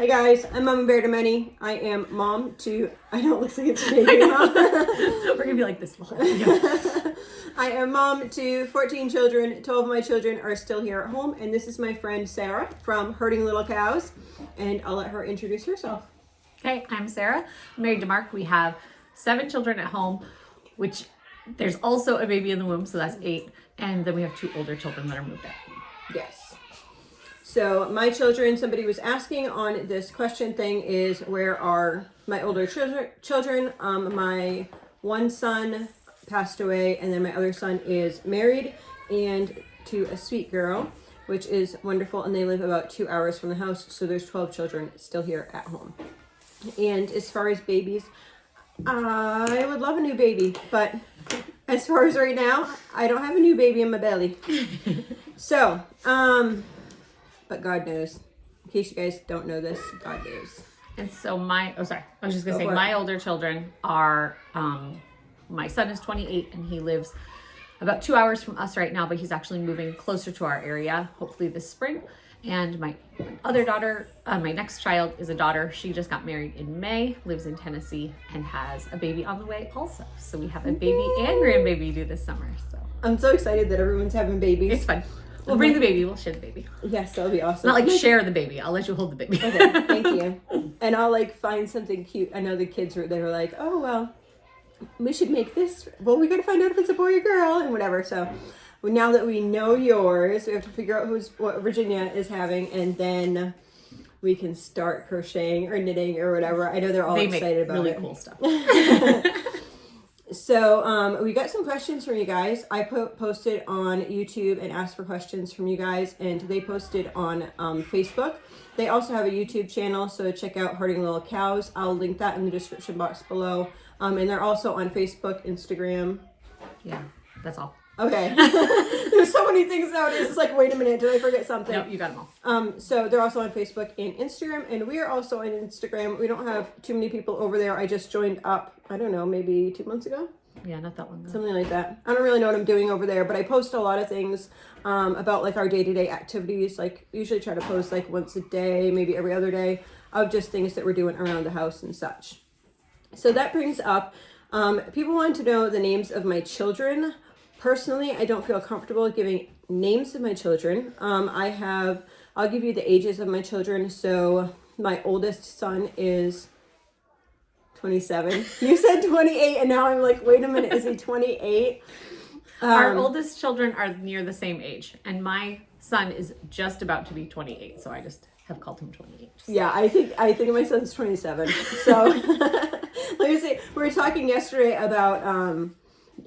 Hi guys, I'm Mama Bear to Many. I am mom to, I don't look like it's baby mom. We're going to be like this the whole time. I am mom to 14 children. 12 of my children are still here at home. And this is my friend Sarah from Herding Little Cows. And I'll let her introduce herself. Hey, I'm Sarah. I'm married to Mark. We have 7 children at home, which there's also a baby in the womb, so that's 8. And then we have 2 older children that are moved out. Yes. So my children, somebody was asking on this question thing is, where are my older children? My one son passed away, and then my other son is married and to a sweet girl, which is wonderful. And they live about 2 hours from the house. So there's 12 children still here at home. And as far as babies, I would love a new baby, but as far as right now, I don't have a new baby in my belly. So, but God knows. In case you guys don't know this, God knows. And so I was just going to say, my older children are, my son is 28 and he lives about 2 hours from us right now, but he's actually moving closer to our area, hopefully this spring. And my other daughter, my next child is a daughter. She just got married in May, lives in Tennessee, and has a baby on the way also. So we have a baby and grandbaby due this summer. So I'm so excited that everyone's having babies. It's fun. We'll bring the baby. We'll share the baby. Yes, that'll be awesome. Not like share the baby. I'll let you hold the baby. Okay, thank you. And I'll find something cute. I know the kids they were like, oh, well, we should make this. Well, we got to find out if it's a boy or girl and whatever. So now that we know yours, we have to figure out what Virginia is having, and then we can start crocheting or knitting or whatever. I know they're all excited about really it. Cool stuff. So we got some questions from you guys. I posted on YouTube and asked for questions from you guys, and they posted on Facebook. They also have a YouTube channel, so check out Herding Little Cows. I'll link that in the description box below. And they're also on Facebook, Instagram. Yeah, that's all. Okay. There's so many things nowadays. It's like, wait a minute, did I forget something? No, you got them all. So they're also on Facebook and Instagram, and we are also on Instagram. We don't have too many people over there. I just joined up, I don't know, maybe 2 months ago? Yeah, not that one though. Something like that. I don't really know what I'm doing over there, but I post a lot of things about our day-to-day activities. Usually try to post once a day, maybe every other day, of just things that we're doing around the house and such. So that brings up, people want to know the names of my children. Personally, I don't feel comfortable giving names of my children. I'll give you the ages of my children. So my oldest son is 27. You said 28, and now I'm like, wait a minute, is he 28? Our oldest children are near the same age, and my son is just about to be 28, so I just have called him 28. Yeah, I think my son's 27. So let me see. We were talking yesterday about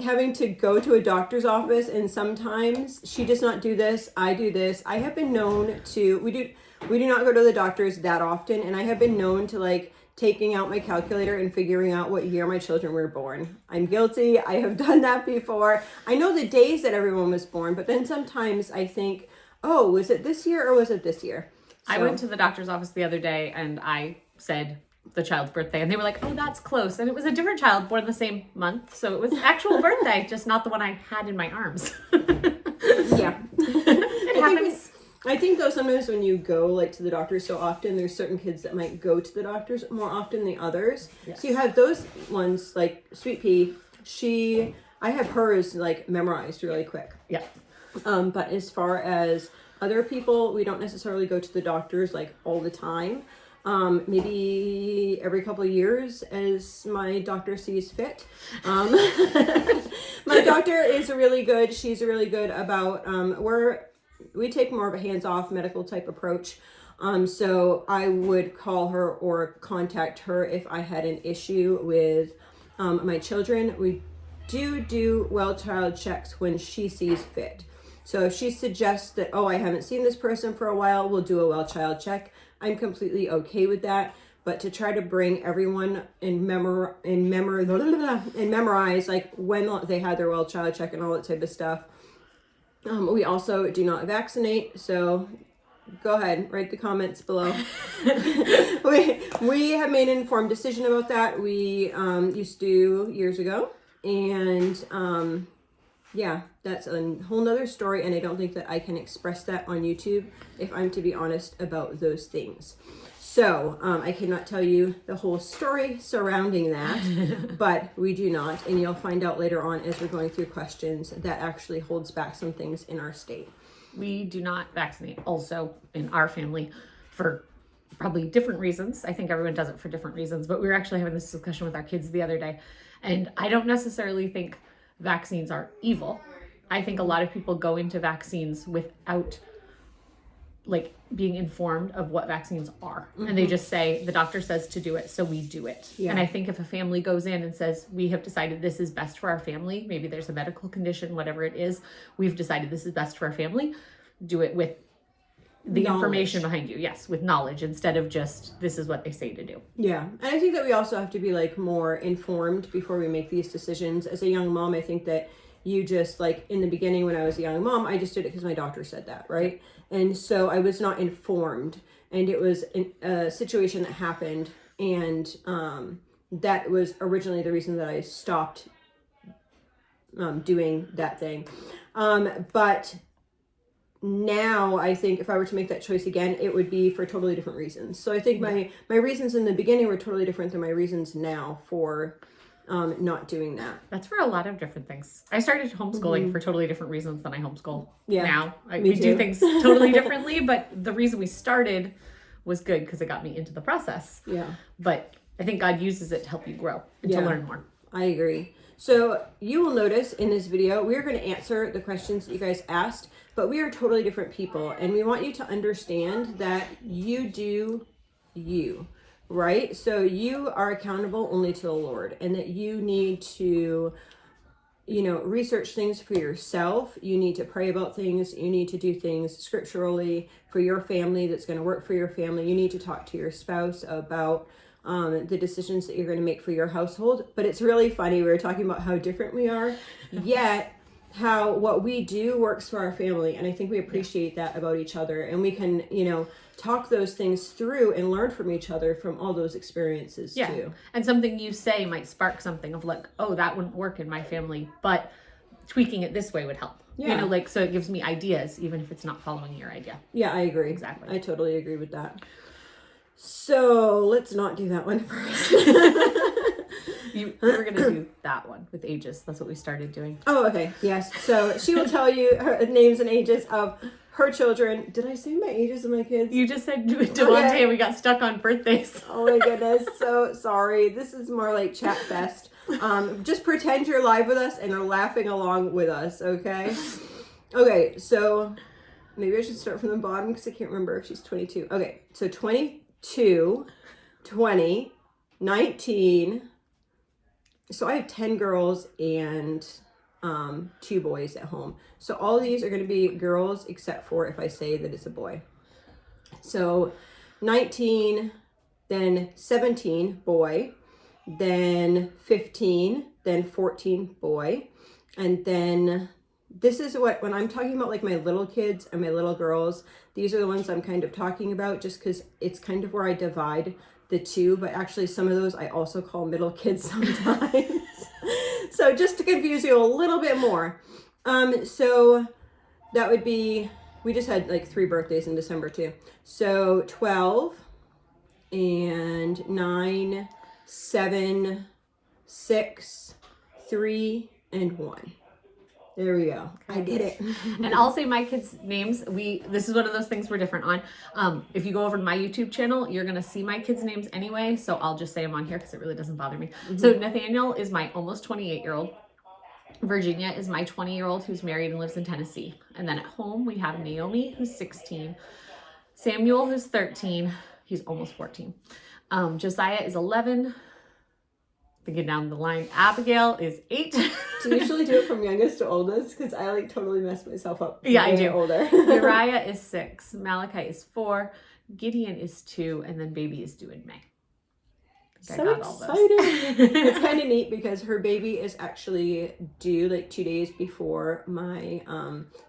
having to go to a doctor's office, and sometimes she does not do this. I do this. I have been known to. We do not go to the doctors that often, and I have been known to taking out my calculator and figuring out what year my children were born. I'm guilty. I have done that before. I know the days that everyone was born, but then sometimes I think, oh, was it this year or was it this year? So, I went to the doctor's office the other day and I said the child's birthday, and they were like, oh, that's close. And it was a different child born the same month. So it was actual birthday, just not the one I had in my arms. Yeah. It happens. I think though sometimes when you go to the doctor so often, there's certain kids that might go to the doctors more often than others. Yes. So you have those ones like Sweet Pea. I have hers memorized really quick. Yeah. But as far as other people, we don't necessarily go to the doctors all the time. Maybe every couple of years as my doctor sees fit. My doctor is really good. She's really good about we take more of a hands-off medical type approach. So I would call her or contact her if I had an issue with my children. We do well child checks when she sees fit. So if she suggests that, oh, I haven't seen this person for a while, we'll do a well child check. I'm completely okay with that. But to try to bring everyone and memorize when they had their well child check and all that type of stuff. We also do not vaccinate, so go ahead, write the comments below. we have made an informed decision about that. We used to years ago, and Yeah, that's a whole nother story, and I don't think that I can express that on YouTube if I'm to be honest about those things. So I cannot tell you the whole story surrounding that, but we do not, and you'll find out later on as we're going through questions that actually holds back some things in our state. We do not vaccinate also in our family for probably different reasons. I think everyone does it for different reasons, but we were actually having this discussion with our kids the other day, and I don't necessarily think vaccines are evil. I think a lot of people go into vaccines without like being informed of what vaccines are. And they just say, the doctor says to do it, so we do it. Yeah. And I think if a family goes in and says, we have decided this is best for our family, maybe there's a medical condition, whatever it is, we've decided this is best for our family, do it with the information behind you. Yes, with knowledge instead of just this is what they say to do. Yeah. And I think that we also have to be like more informed before we make these decisions. As a young mom, I think that you just like in the beginning when I was a young mom, I just did it because my doctor said that, right? And so I was not informed, and it was a situation that happened, and that was originally the reason that I stopped doing that thing. But now I think if I were to make that choice again, it would be for totally different reasons. So I think my reasons in the beginning were totally different than my reasons now for not doing that. That's for a lot of different things. I started homeschooling for totally different reasons than I homeschool now. We do things totally differently, but the reason we started was good because it got me into the process. Yeah. But I think God uses it to help you grow and to learn more. I agree. So you will notice in this video, we're going to answer the questions that you guys asked, but we are totally different people. And we want you to understand that you do you. Right? So you are accountable only to the Lord, and that you need to, research things for yourself. You need to pray about things. You need to do things scripturally for your family that's going to work for your family. You need to talk to your spouse about the decisions that you're going to make for your household. But it's really funny. We were talking about how different we are, yet how what we do works for our family. And I think we appreciate that about each other. And we can, talk those things through and learn from each other from all those experiences too. And something you say might spark something of like, oh, that wouldn't work in my family, but tweaking it this way would help. Yeah. So it gives me ideas, even if it's not following your idea. Yeah, I agree. Exactly. I totally agree with that. So let's not do that one first. We're going to do that one with ages. That's what we started doing. Oh, okay. Yes. So she will tell you her names and ages of her children. Did I say my ages of my kids? You just said Devontae and we got stuck on birthdays. Oh my goodness. So sorry. This is more like chat fest. Just pretend you're live with us and are laughing along with us, okay? Okay, so maybe I should start from the bottom because I can't remember if she's 22. Okay, so 22, 20, 19. So I have 10 girls and 2 boys at home. So all of these are going to be girls except for if I say that it's a boy. So 19, then 17 boy, then 15, then 14 boy. And then this is when I'm talking about like my little kids and my little girls, these are the ones I'm kind of talking about just because it's kind of where I divide the two, but actually some of those I also call middle kids sometimes. So just to confuse you a little bit more. So that would be, we just had like 3 birthdays in December too. So 12 and 9, 7, 6, 3, and 1. There we go. I did it. And I'll say my kids' names. This is one of those things we're different on. If you go over to my YouTube channel, you're going to see my kids' names anyway. So I'll just say them on here because it really doesn't bother me. Mm-hmm. So Nathaniel is my almost 28-year-old. Virginia is my 20-year-old who's married and lives in Tennessee. And then at home, we have Naomi, who's 16. Samuel, who's 13. He's almost 14. Josiah is 11. Thinking down the line, Abigail is 8. Do you usually do it from youngest to oldest? Because I like totally mess myself up. Yeah, I do. Older. Uriah is 6. Malachi is 4. Gideon is 2. And then baby is due in May. So exciting. It's kind of neat because her baby is actually due like 2 days before my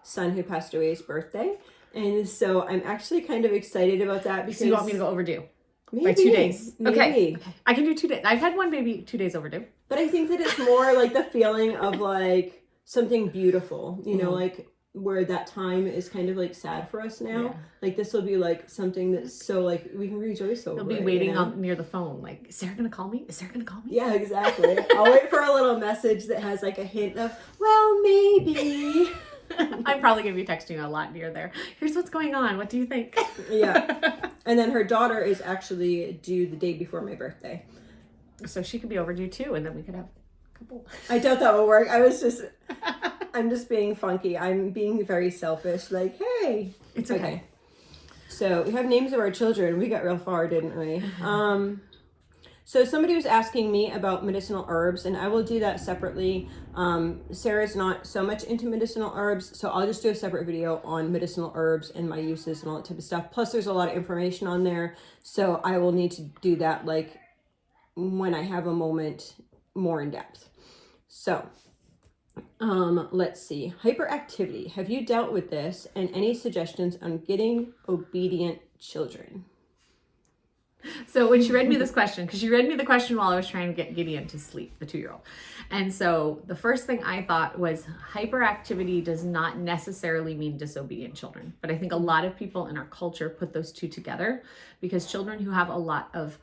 son who passed away's birthday. And so I'm actually kind of excited about that because... So you want me to go overdue? Maybe. By 2 days. Maybe. Okay. I can do 2 days. I've had one baby 2 days overdue. But I think that it's more like the feeling of like something beautiful, you know, like where that time is kind of like sad for us now. Yeah. Like this will be like something that's so like we can rejoice over. You'll be it, waiting you know? on near the phone, like, is Sarah gonna call me? Is Sarah gonna call me? Yeah, exactly. I'll wait for a little message that has like a hint of, well, maybe. I'm probably gonna be texting you a lot near there. Here's what's going on. What do you think? Yeah. And then her daughter is actually due the day before my birthday. So she could be overdue too, and then we could have a couple. I doubt that will work. I'm just being funky. I'm being very selfish. Like, hey. It's okay. So we have names of our children. We got real far, didn't we? So somebody was asking me about medicinal herbs, and I will do that separately. Sarah's not so much into medicinal herbs, so I'll just do a separate video on medicinal herbs and my uses and all that type of stuff. Plus, there's a lot of information on there, so I will need to do that like when I have a moment more in depth. So, let's see. Hyperactivity. Have you dealt with this, and any suggestions on getting obedient children? So when she read me this question, because she read me the question while I was trying to get Gideon to sleep, the 2-year-old. And so the first thing I thought was hyperactivity does not necessarily mean disobedient children. But I think a lot of people in our culture put those two together, because children who have a lot of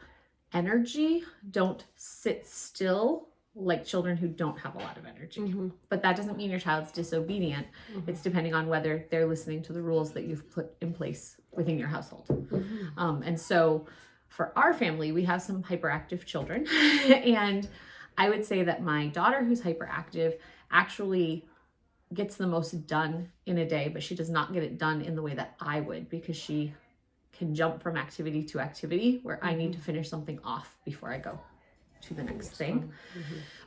energy don't sit still like children who don't have a lot of energy. But that doesn't mean your child's disobedient. It's depending on whether they're listening to the rules that you've put in place within your household. And so for our family, we have some hyperactive children. And I would say that my daughter, who's hyperactive, actually gets the most done in a day, but she does not get it done in the way that I would, because she can jump from activity to activity where I need to finish something off before I go to the next thing.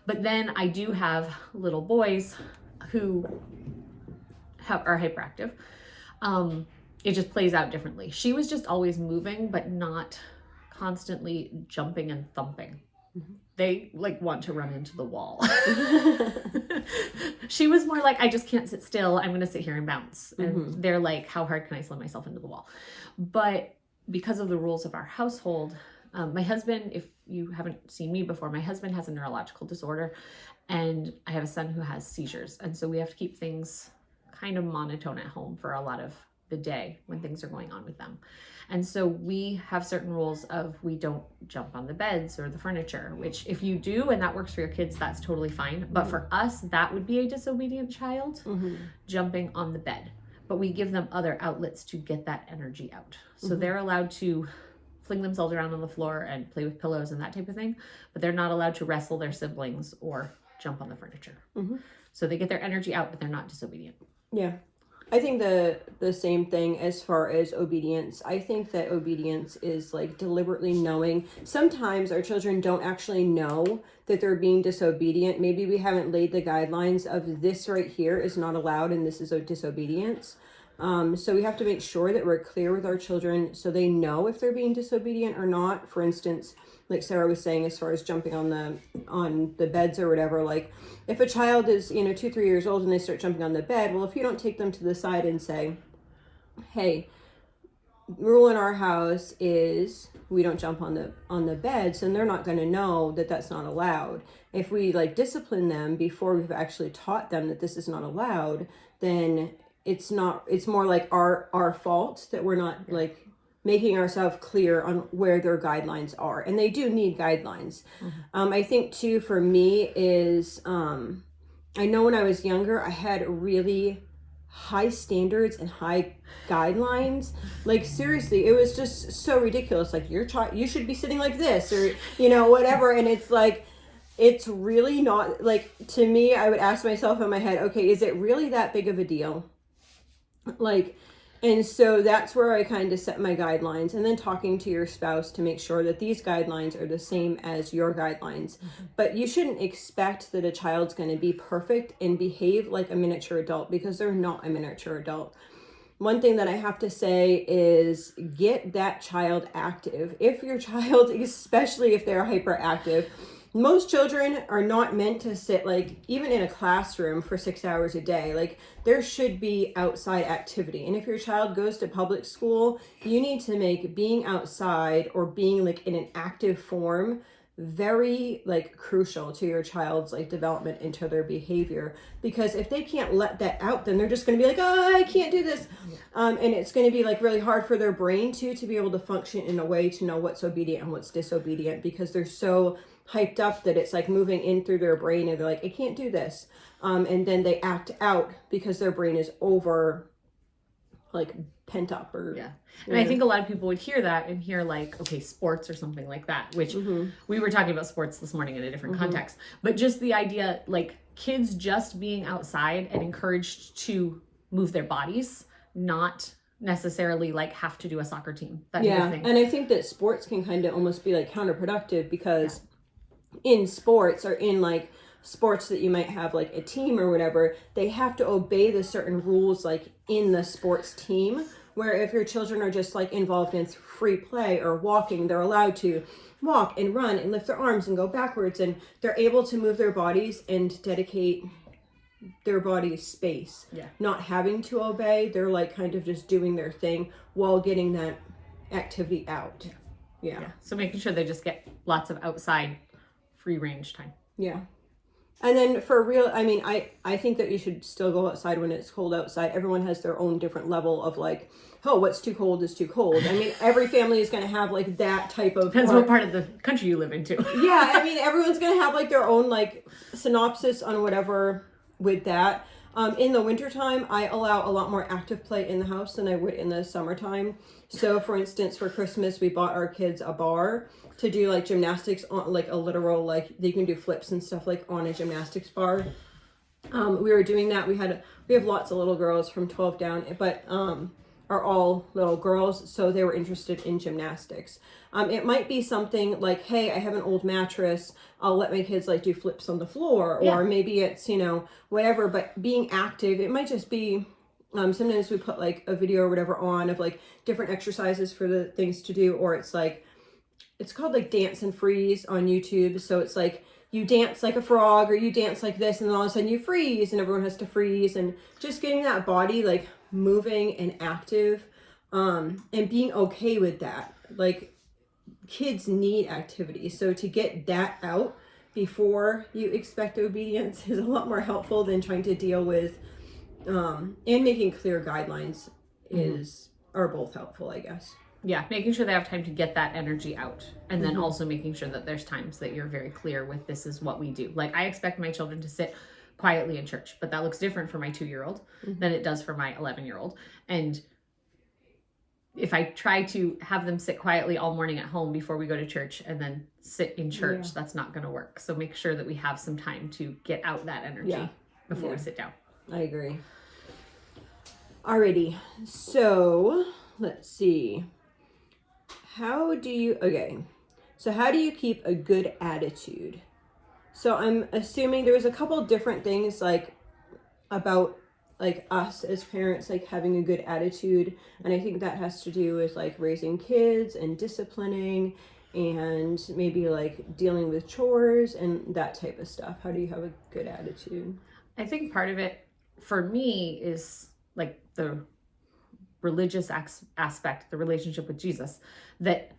But then I do have little boys who are hyperactive. It just plays out differently. She was just always moving, but not constantly jumping and thumping. They like want to run into the wall. She was more like, I just can't sit still. I'm going to sit here and bounce. And they're like, how hard can I slam myself into the wall? But because of the rules of our household, my husband, if you haven't seen me before, my husband has a neurological disorder, and I have a son who has seizures. And so we have to keep things kind of monotone at home for a lot of the day when things are going on with them. And so we have certain rules of, we don't jump on the beds or the furniture, which if you do and that works for your kids, that's totally fine. But for us, that would be a disobedient child, jumping on the bed. But we give them other outlets to get that energy out. So they're allowed to fling themselves around on the floor and play with pillows and that type of thing, but they're not allowed to wrestle their siblings or jump on the furniture. So they get their energy out, but they're not disobedient. Yeah. I think the same thing as far as obedience. I think that obedience is like deliberately knowing. Sometimes our children don't actually know that they're being disobedient. Maybe we haven't laid the guidelines of this right here is not allowed and this is a disobedience. So we have to make sure that we're clear with our children so they know if they're being disobedient or not. For instance, like Sarah was saying, as far as jumping on the beds or whatever, like if a child is, 2-3 years old and they start jumping on the bed, well, if you don't take them to the side and say, hey, rule in our house is we don't jump on the beds, and they're not going to know that that's not allowed. If we like discipline them before we've actually taught them that this is not allowed, then it's more like our fault that we're not like making ourselves clear on where their guidelines are. And they do need guidelines. I think too, for me is, I know when I was younger, I had really high standards and high guidelines. Like seriously, it was just so ridiculous. Like you should be sitting like this or, whatever. And it's like, it's really not like, to me, I would ask myself in my head, okay, is it really that big of a deal? Like, and so that's where I kind of set my guidelines, and then talking to your spouse to make sure that these guidelines are the same as your guidelines. But you shouldn't expect that a child's going to be perfect and behave like a miniature adult, because they're not a miniature adult. One thing that I have to say is get that child active. If your child, especially if they're hyperactive, most children are not meant to sit like even in a classroom for 6 hours a day. Like there should be outside activity. And if your child goes to public school, you need to make being outside or being like in an active form very like crucial to your child's like development into their behavior, because if they can't let that out, then they're just going to be like, oh, I can't do this. And it's going to be like really hard for their brain to be able to function in a way to know what's obedient and what's disobedient, because they're so hyped up that it's like moving in through their brain and they're like, I can't do this. And then they act out because their brain is over like pent up or and I think a lot of people would hear that and hear like, okay, sports or something like that, which we were talking about sports this morning in a different context, but just the idea, like kids just being outside and encouraged to move their bodies, not necessarily like have to do a soccer team, that kind of thing. And I think that sports can kind of almost be like counterproductive, because in sports, or in like sports that you might have like a team or whatever, they have to obey the certain rules like in the sports team, where if your children are just like involved in free play or walking, they're allowed to walk and run and lift their arms and go backwards, and they're able to move their bodies and dedicate their body's space, not having to obey. They're like kind of just doing their thing while getting that activity out. So making sure they just get lots of outside free range time. And then for real, I mean, I think that you should still go outside when it's cold outside. Everyone has their own different level of like, oh, what's too cold is too cold. I mean, every family is going to have like that type of... Depends what part of the country you live into. I mean, everyone's going to have like their own like synopsis on whatever with that. In the wintertime, I allow a lot more active play in the house than I would in the summertime. So for instance, for Christmas, we bought our kids a bar to do like gymnastics on, like a literal, like they can do flips and stuff like on a gymnastics bar. We were doing that. We have lots of little girls from 12 down, but are all little girls, so they were interested in gymnastics. It might be something like, hey, I have an old mattress, I'll let my kids like do flips on the floor, or maybe it's, you know, whatever. But being active, it might just be sometimes we put like a video or whatever on of like different exercises for the things to do, or it's like, it's called like Dance and Freeze on YouTube. So it's like you dance like a frog, or you dance like this, and then all of a sudden you freeze and everyone has to freeze, and just getting that body like moving and active, and being okay with that. Like kids need activity, so to get that out before you expect obedience is a lot more helpful than trying to deal with and making clear guidelines are both helpful, I guess. Making sure they have time to get that energy out, and then also making sure that there's times that you're very clear with, this is what we do. Like I expect my children to sit quietly in church, but that looks different for my 2-year-old than it does for my 11-year-old. And if I try to have them sit quietly all morning at home before we go to church and then sit in church, that's not going to work. So make sure that we have some time to get out that energy before we sit down. I agree. Alrighty, so let's see. How do you keep a good attitude? So I'm assuming there's a couple different things like about like us as parents, like having a good attitude. And I think that has to do with like raising kids and disciplining and maybe like dealing with chores and that type of stuff. How do you have a good attitude? I think part of it for me is like the religious aspect, the relationship with Jesus, that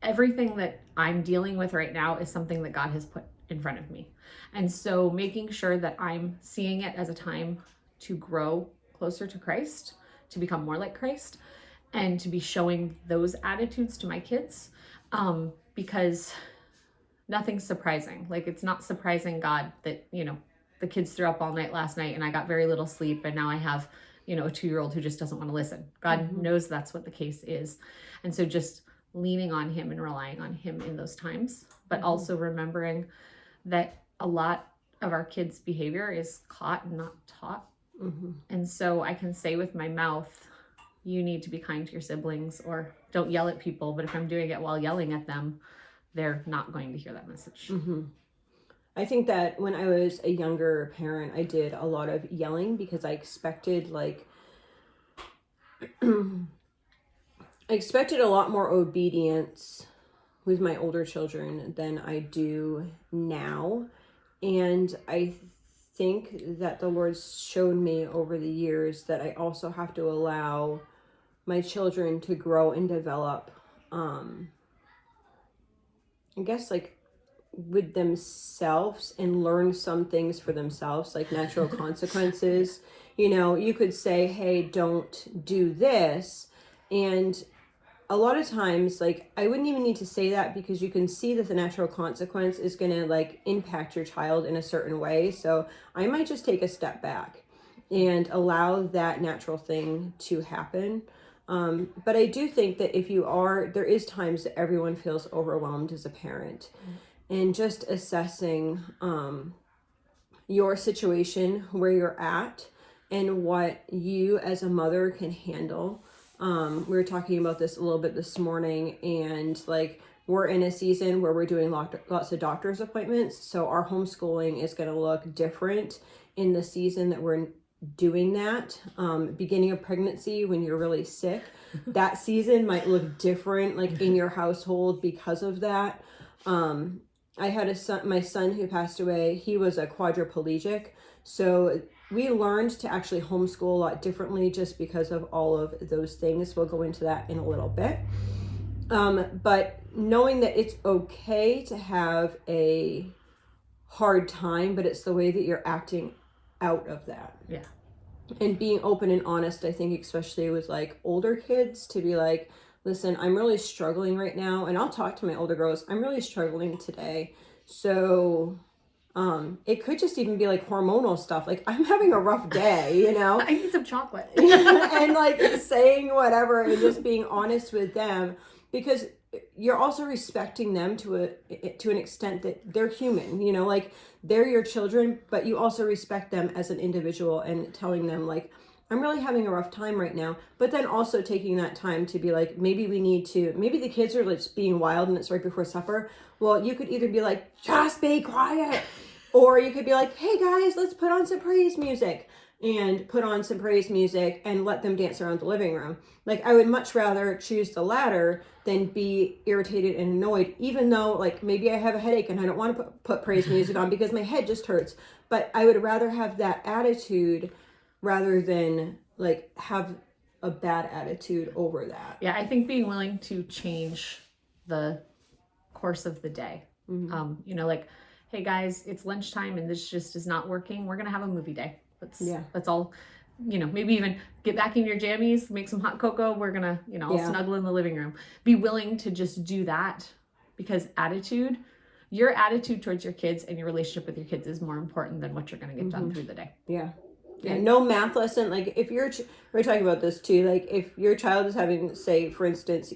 everything that I'm dealing with right now is something that God has put in front of me. And so making sure that I'm seeing it as a time to grow closer to Christ, to become more like Christ, and to be showing those attitudes to my kids, because nothing's surprising. Like it's not surprising God that, you know, the kids threw up all night last night and I got very little sleep, and now I have, you know, a 2-year-old who just doesn't want to listen. God knows that's what the case is. And so just leaning on him and relying on him in those times, but also remembering that a lot of our kids' behavior is caught and not taught. And so I can say with my mouth, you need to be kind to your siblings, or don't yell at people. But if I'm doing it while yelling at them, they're not going to hear that message. I think that when I was a younger parent, I did a lot of yelling because I expected a lot more obedience with my older children than I do now. And I think that the Lord showed me over the years that I also have to allow my children to grow and develop, I guess like with themselves and learn some things for themselves, like natural consequences. You know, you could say, hey, don't do this. And a lot of times, like, I wouldn't even need to say that because you can see that the natural consequence is going to like impact your child in a certain way. So I might just take a step back and allow that natural thing to happen. But I do think that there is times that everyone feels overwhelmed as a parent, and just assessing your situation, where you're at, and what you as a mother can handle. We were talking about this a little bit this morning, and like, we're in a season where we're doing lots of doctor's appointments. So our homeschooling is going to look different in the season that we're doing that. Beginning of pregnancy, when you're really sick, that season might look different, like in your household because of that. I had my son who passed away, he was a quadriplegic. So we learned to actually homeschool a lot differently just because of all of those things. We'll go into that in a little bit. But knowing that it's okay to have a hard time, but it's the way that you're acting out of that. Yeah. And being open and honest, I think, especially with like older kids, to be like, listen, I'm really struggling right now. And I'll talk to my older girls, I'm really struggling today. So it could just even be like hormonal stuff. Like, I'm having a rough day, you know? I need some chocolate. And like saying whatever and just being honest with them, because you're also respecting them to an extent that they're human, you know, like they're your children, but you also respect them as an individual and telling them like, I'm really having a rough time right now. But then also taking that time to be like, maybe the kids are like just being wild and it's right before supper. Well, you could either be like, just be quiet. Or you could be like, hey guys, let's put on some praise music. And put on some praise music and let them dance around the living room. Like, I would much rather choose the latter than be irritated and annoyed, even though like maybe I have a headache and I don't want to put praise music on because my head just hurts. But I would rather have that attitude rather than like have a bad attitude over that. Yeah, I think being willing to change the course of the day. Mm-hmm. You know, like, hey guys, it's lunchtime and this just is not working. We're going to have a movie day. That's all, you know, maybe even get back in your jammies, make some hot cocoa. We're going to, you know, snuggle in the living room. Be willing to just do that, because your attitude towards your kids and your relationship with your kids is more important than what you're going to get done through the day. Yeah. Yeah. No math lesson. Like, if we're talking about this too, like if your child is having, say, for instance,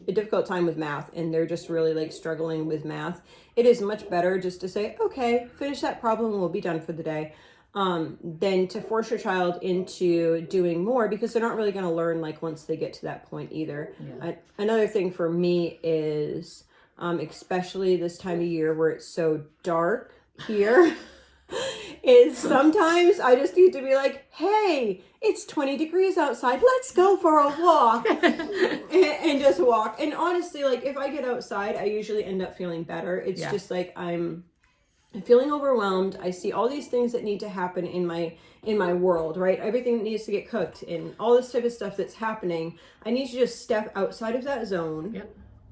a difficult time with math and they're just really like struggling with math, it is much better just to say, okay, finish that problem and we'll be done for the day. Than to force your child into doing more, because they're not really going to learn like once they get to that point either. Yeah. Another thing for me is, especially this time of year where it's so dark here, is sometimes I just need to be like, hey, it's 20 degrees outside. Let's go for a walk. and just walk. And honestly, like if I get outside, I usually end up feeling better. It's just like I'm feeling overwhelmed. I see all these things that need to happen in my world, right? Everything that needs to get cooked and all this type of stuff that's happening. I need to just step outside of that zone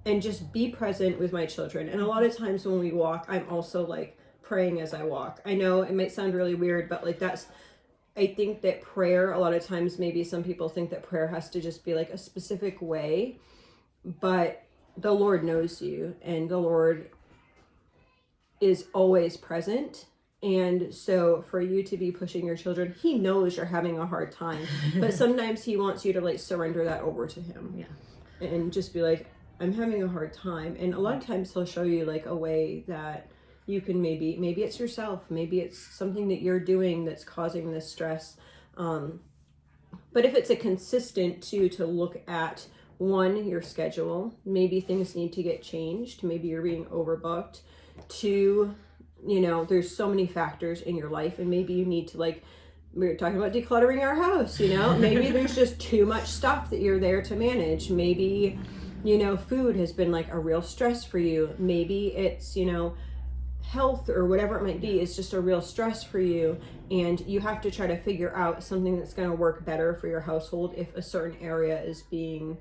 and just be present with my children. And a lot of times when we walk, I'm also like praying as I walk. I know it might sound really weird, but like I think that prayer, a lot of times, maybe some people think that prayer has to just be like a specific way, but the Lord knows you, and the Lord is always present. And so for you to be pushing your children, he knows you're having a hard time, but sometimes he wants you to like surrender that over to him and just be like, I'm having a hard time. And a lot of times he'll show you like a way that you can maybe it's yourself, maybe it's something that you're doing that's causing this stress. But if it's a consistent to look at your schedule, maybe things need to get changed. Maybe you're being overbooked. 2, you know, there's so many factors in your life, and maybe you need to, like, we were talking about decluttering our house, you know, maybe there's just too much stuff that you're there to manage. Maybe, you know, food has been like a real stress for you. Maybe it's, you know, health or whatever it might be is just a real stress for you, and you have to try to figure out something that's going to work better for your household if a certain area is being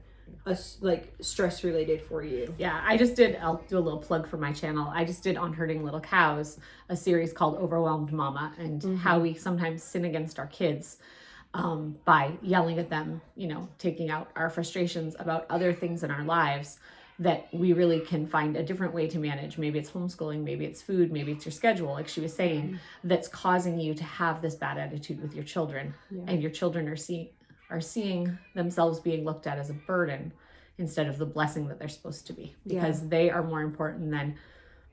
like stress related for you. Yeah, I'll do a little plug for my channel. I just did on herding little cows, a series called Overwhelmed Mama, and how we sometimes sin against our kids by yelling at them, taking out our frustrations about other things in our lives that we really can find a different way to manage. Maybe it's homeschooling, maybe it's food, maybe it's your schedule, like she was saying, that's causing you to have this bad attitude with your children. And your children are seeing themselves being looked at as a burden instead of the blessing that they're supposed to be, because they are more important than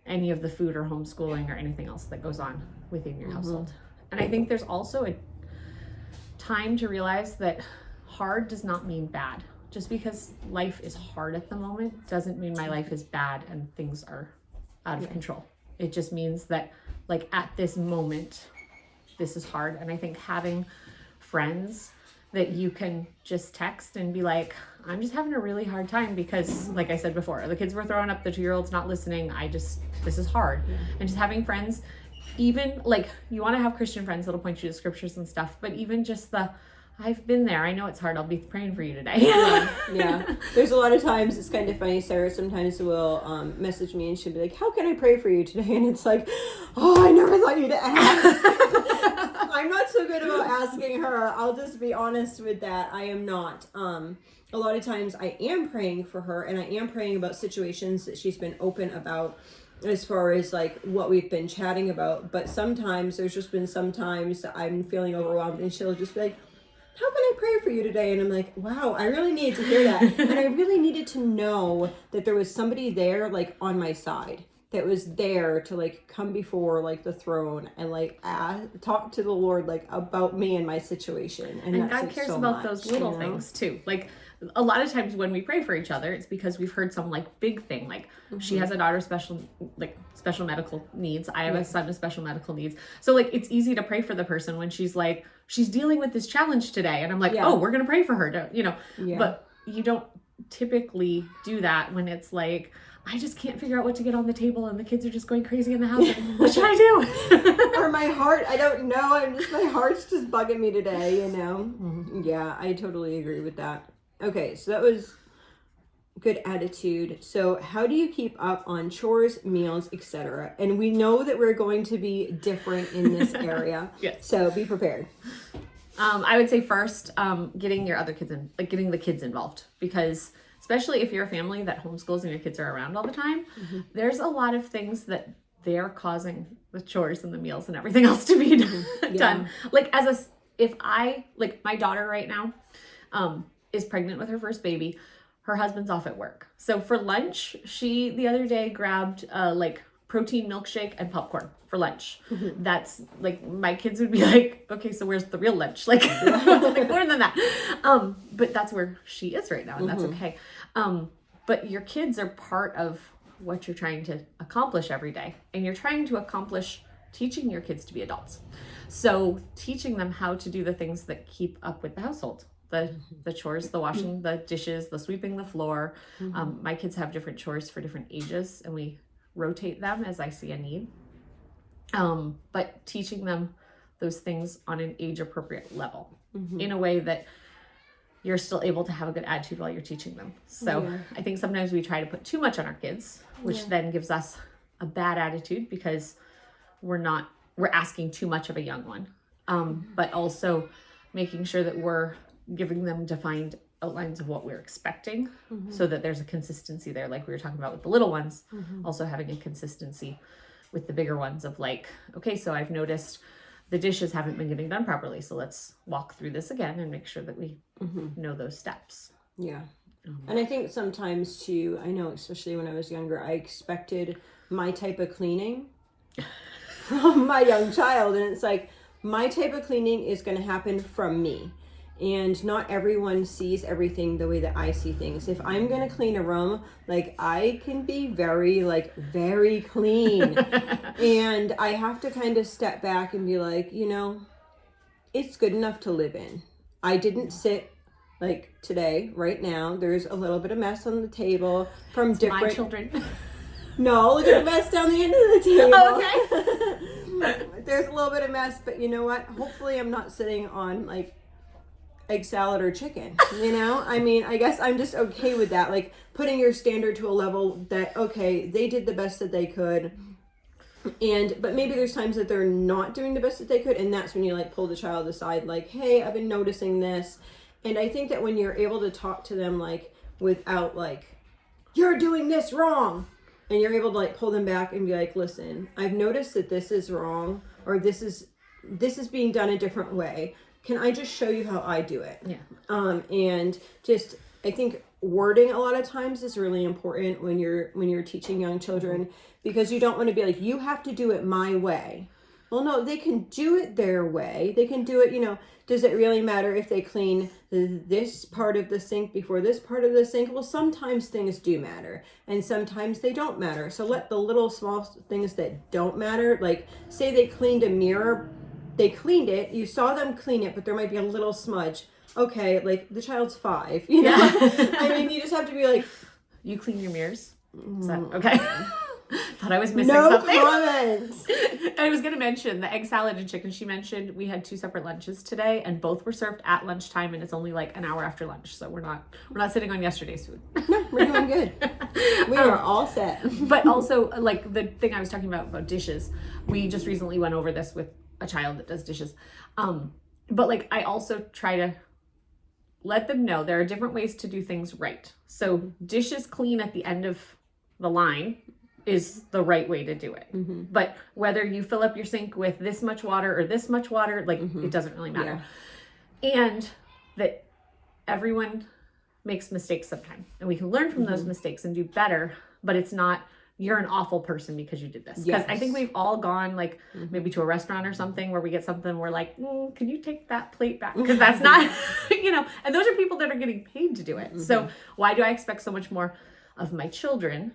any of the food or homeschooling or anything else that goes on within your household. And I think there's also a time to realize that hard does not mean bad. Just because life is hard at the moment doesn't mean my life is bad and things are out of control. It just means that, like, at this moment, this is hard. And I think having friends that you can just text and be like, I'm just having a really hard time because, like I said before, the kids were throwing up, the 2-year-old's not listening. This is hard. And just having friends, even like, you want to have Christian friends that'll point you to scriptures and stuff, but even just I've been there. I know it's hard. I'll be praying for you today. Yeah. There's a lot of times, it's kind of funny. Sarah sometimes will message me and she'll be like, how can I pray for you today? And it's like, oh, I never thought you'd ask. I'm not so good about asking her. I'll just be honest with that. I am not. A lot of times I am praying for her, and I am praying about situations that she's been open about as far as like what we've been chatting about. But sometimes there's just been some times that I'm feeling overwhelmed and she'll just be like, how can I pray for you today? And I'm like, wow, I really needed to hear that. And I really needed to know that there was somebody there, like, on my side, that was there to, like, come before, like, the throne and, like, talk to the Lord, like, about me and my situation. And that's, God like, cares so about much, those little things too. Like, a lot of times when we pray for each other, it's because we've heard some, like, big thing. Like, she has a daughter special medical needs. I have a son with special medical needs. So, like, it's easy to pray for the person when she's like, she's dealing with this challenge today. And I'm like, oh, we're going to pray for her to, but you don't typically do that when it's like, I just can't figure out what to get on the table and the kids are just going crazy in the house. What should I do? Or my heart, I don't know. My heart's just bugging me today, Yeah, I totally agree with that. Okay, so that was good attitude. So how do you keep up on chores, meals, etc.? And we know that we're going to be different in this area. Yes. So be prepared. I would say first, getting your other kids getting the kids involved, because especially if you're a family that homeschools and your kids are around all the time, there's a lot of things that they're causing the chores and the meals and everything else to be done. Like, my daughter right now, is pregnant with her first baby. Her husband's off at work. So for lunch, she the other day grabbed protein milkshake and popcorn for lunch. That's like, my kids would be like, okay, so where's the real lunch? Like, something more than that. But that's where she is right now, and that's okay. But your kids are part of what you're trying to accomplish every day. And you're trying to accomplish teaching your kids to be adults. So teaching them how to do the things that keep up with the household. The chores, the washing the dishes, the sweeping the floor. My kids have different chores for different ages, and we rotate them as I see a need. But teaching them those things on an age appropriate level in a way that you're still able to have a good attitude while you're teaching them. So I think sometimes we try to put too much on our kids, which then gives us a bad attitude because we're asking too much of a young one. But also making sure that we're giving them defined outlines of what we're expecting so that there's a consistency there, like we were talking about with the little ones. Also having a consistency with the bigger ones of like, okay, so I've noticed the dishes haven't been getting done properly, so let's walk through this again and make sure that we know those steps. And I think sometimes too, I know especially when I was younger, I expected my type of cleaning from my young child, and it's like, my type of cleaning is going to happen from me. And not everyone sees everything the way that I see things. If I'm going to clean a room, like, I can be very clean. And I have to kind of step back and be like, it's good enough to live in. I didn't sit like today, right now. There's a little bit of mess on the table from different... My children. No, look at the mess down the end of the table. Oh, okay. There's a little bit of mess, but you know what? Hopefully I'm not sitting on, like, egg salad or chicken, you know? I mean, I guess I'm just okay with that. Like putting your standard to a level that, okay, they did the best that they could. But maybe there's times that they're not doing the best that they could. And that's when you like pull the child aside, like, hey, I've been noticing this. And I think that when you're able to talk to them, like without like, you're doing this wrong. And you're able to like pull them back and be like, listen, I've noticed that this is wrong, or this is being done a different way. Can I just show you how I do it? Yeah. And just, I think wording a lot of times is really important when you're teaching young children, because you don't want to be like, you have to do it my way. Well, no, they can do it their way. They can do it, you know, does it really matter if they clean this part of the sink before this part of the sink? Well, sometimes things do matter and sometimes they don't matter. So let the little small things that don't matter, like say they cleaned a mirror, they cleaned it, you saw them clean it, but there might be a little smudge. Okay, like the child's 5, you know? I mean, you just have to be like, you clean your mirrors? Is that okay? Thought I was missing no something. comments. I was going to mention the egg salad and chicken. She mentioned we had 2 separate lunches today, and both were served at lunchtime, and it's only like an hour after lunch, so we're not sitting on yesterday's food. No, we're doing good. We are all set. But also, like the thing I was talking about dishes, we just recently went over this with a child that does dishes. But like I also try to let them know there are different ways to do things right. So dishes clean at the end of the line is the right way to do it. Mm-hmm. But whether you fill up your sink with this much water or this much water, like it doesn't really matter. Yeah. And that everyone makes mistakes sometimes, and we can learn from those mistakes and do better, but it's not, you're an awful person because you did this. Because I think we've all gone like maybe to a restaurant or something where we get something, we're like, can you take that plate back? Because that's not, you know, and those are people that are getting paid to do it. So why do I expect so much more of my children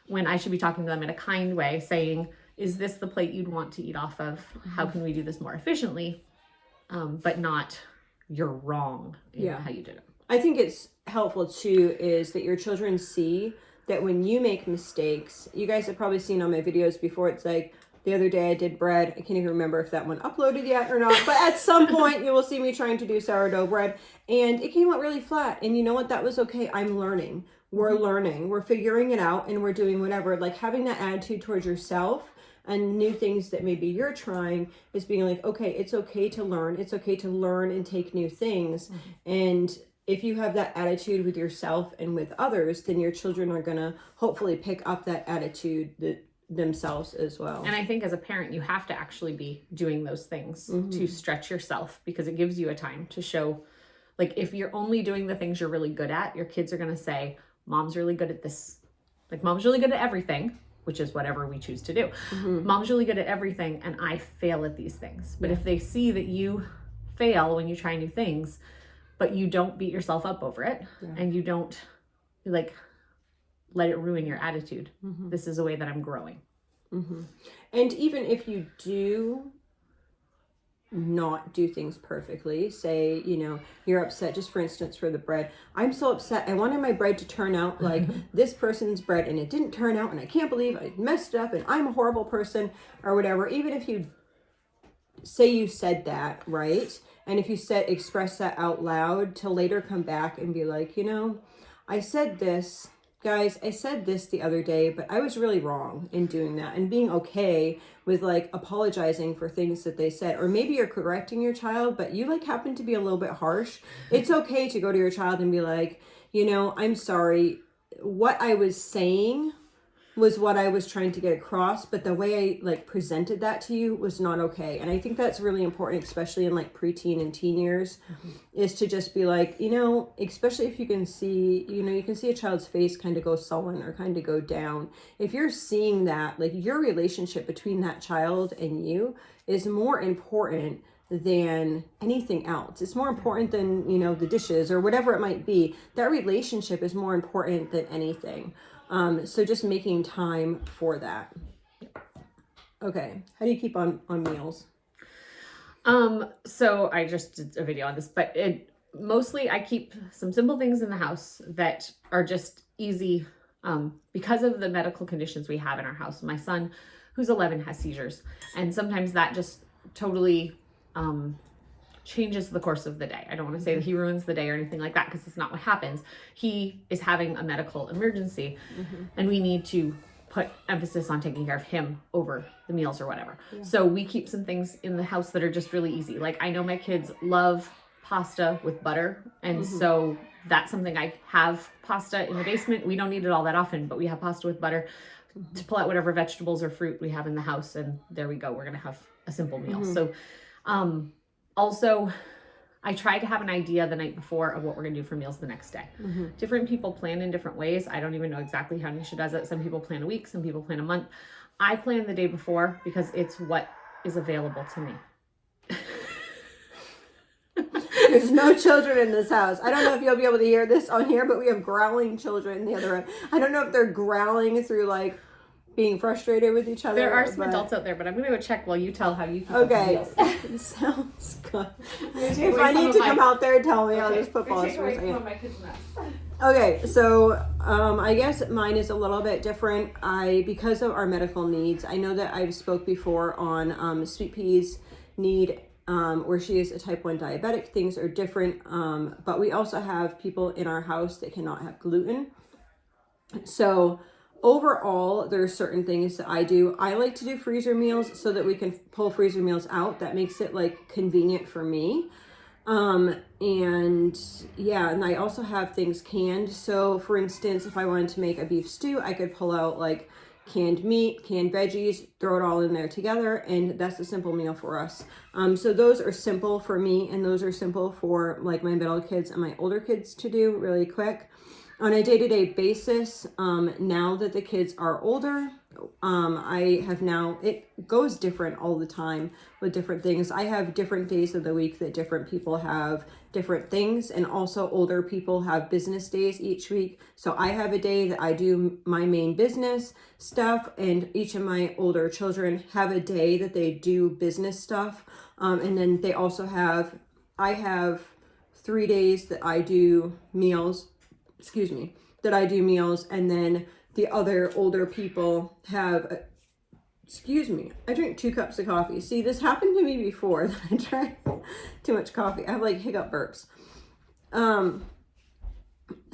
when I should be talking to them in a kind way, saying, is this the plate you'd want to eat off of? How can we do this more efficiently? But not, you're wrong in how you did it. I think it's helpful too is that your children see that when you make mistakes, you guys have probably seen on my videos before, it's like the other day I did bread. I can't even remember if that one uploaded yet or not, but at some point you will see me trying to do sourdough bread and it came out really flat. And you know what? That was okay. I'm learning. We're learning. We're figuring it out and we're doing whatever. Like having that attitude towards yourself and new things that maybe you're trying is being like, okay, it's okay to learn. It's okay to learn and take new things. And if you have that attitude with yourself and with others, then your children are going to hopefully pick up that attitude themselves as well. And I think as a parent, you have to actually be doing those things to stretch yourself, because it gives you a time to show, like if you're only doing the things you're really good at, your kids are going to say, mom's really good at this. Like mom's really good at everything, which is whatever we choose to do. Mom's really good at everything and I fail at these things. But if they see that you fail when you try new things, but you don't beat yourself up over it and you don't like let it ruin your attitude. This is a way that I'm growing. And even if you do not do things perfectly, say, you know, you're upset, just for instance, for the bread. I'm so upset. I wanted my bread to turn out like this person's bread and it didn't turn out and I can't believe I messed up and I'm a horrible person or whatever. Even if you say you said that, right? And if you express that out loud, to later come back and be like, you know, I said this, guys, I said this the other day, but I was really wrong in doing that, and being okay with like apologizing for things that they said. Or maybe you're correcting your child, but you like happen to be a little bit harsh. It's okay to go to your child and be like, you know, I'm sorry. What I was saying was what I was trying to get across, but the way I like presented that to you was not okay. And I think that's really important, especially in like preteen and teen years, is to just be like, you know, especially if you can see, you know, you can see a child's face kind of go sullen or kind of go down. If you're seeing that, like your relationship between that child and you is more important than anything else. It's more important than, you know, the dishes or whatever it might be. That relationship is more important than anything. So just making time for that. Okay. How do you keep on meals? So I just did a video on this, but mostly I keep some simple things in the house that are just easy, because of the medical conditions we have in our house. My son, who's 11, has seizures, and sometimes that just totally, changes the course of the day. I don't want to say that he ruins the day or anything like that, because it's not what happens. He is having a medical emergency, and we need to put emphasis on taking care of him over the meals or whatever. Yeah. So we keep some things in the house that are just really easy. Like, I know my kids love pasta with butter, and so that's something. I have pasta in the basement. We don't eat it all that often, but we have pasta with butter to pull out whatever vegetables or fruit we have in the house, and there we go. We're gonna have a simple meal. So also, I try to have an idea the night before of what we're going to do for meals the next day. Different people plan in different ways. I don't even know exactly how Nisha does it. Some people plan a week, some people plan a month. I plan the day before because it's what is available to me. There's no children in this house. I don't know if you'll be able to hear this on here, but we have growling children in the other room. I don't know if they're growling through like being frustrated with each other. There are some adults out there, but I'm going to go check while you tell how you keep Okay. Sounds good. If I need to come out there and tell me, I'll just put pause for a second. Okay, so I guess mine is a little bit different. Because of our medical needs, I know that I've spoke before on Sweet Pea's need, where she is a type 1 diabetic. Things are different, but we also have people in our house that cannot have gluten. So overall, there are certain things that I do. I like to do freezer meals so that we can pull freezer meals out. That makes it like convenient for me. And I also have things canned. So for instance, if I wanted to make a beef stew, I could pull out like canned meat, canned veggies, throw it all in there together, and that's a simple meal for us. So those are simple for me, and those are simple for like my middle kids and my older kids to do really quick. On a day-to-day basis, now that the kids are older, it goes different all the time with different things. I have different days of the week that different people have different things, and also older people have business days each week. So I have a day that I do my main business stuff, and each of my older children have a day that they do business stuff. And then I have 3 days that I do meals, and then the other older people have, I drink 2 cups of coffee. See, this happened to me before that I drank too much coffee. I have like hiccup burps.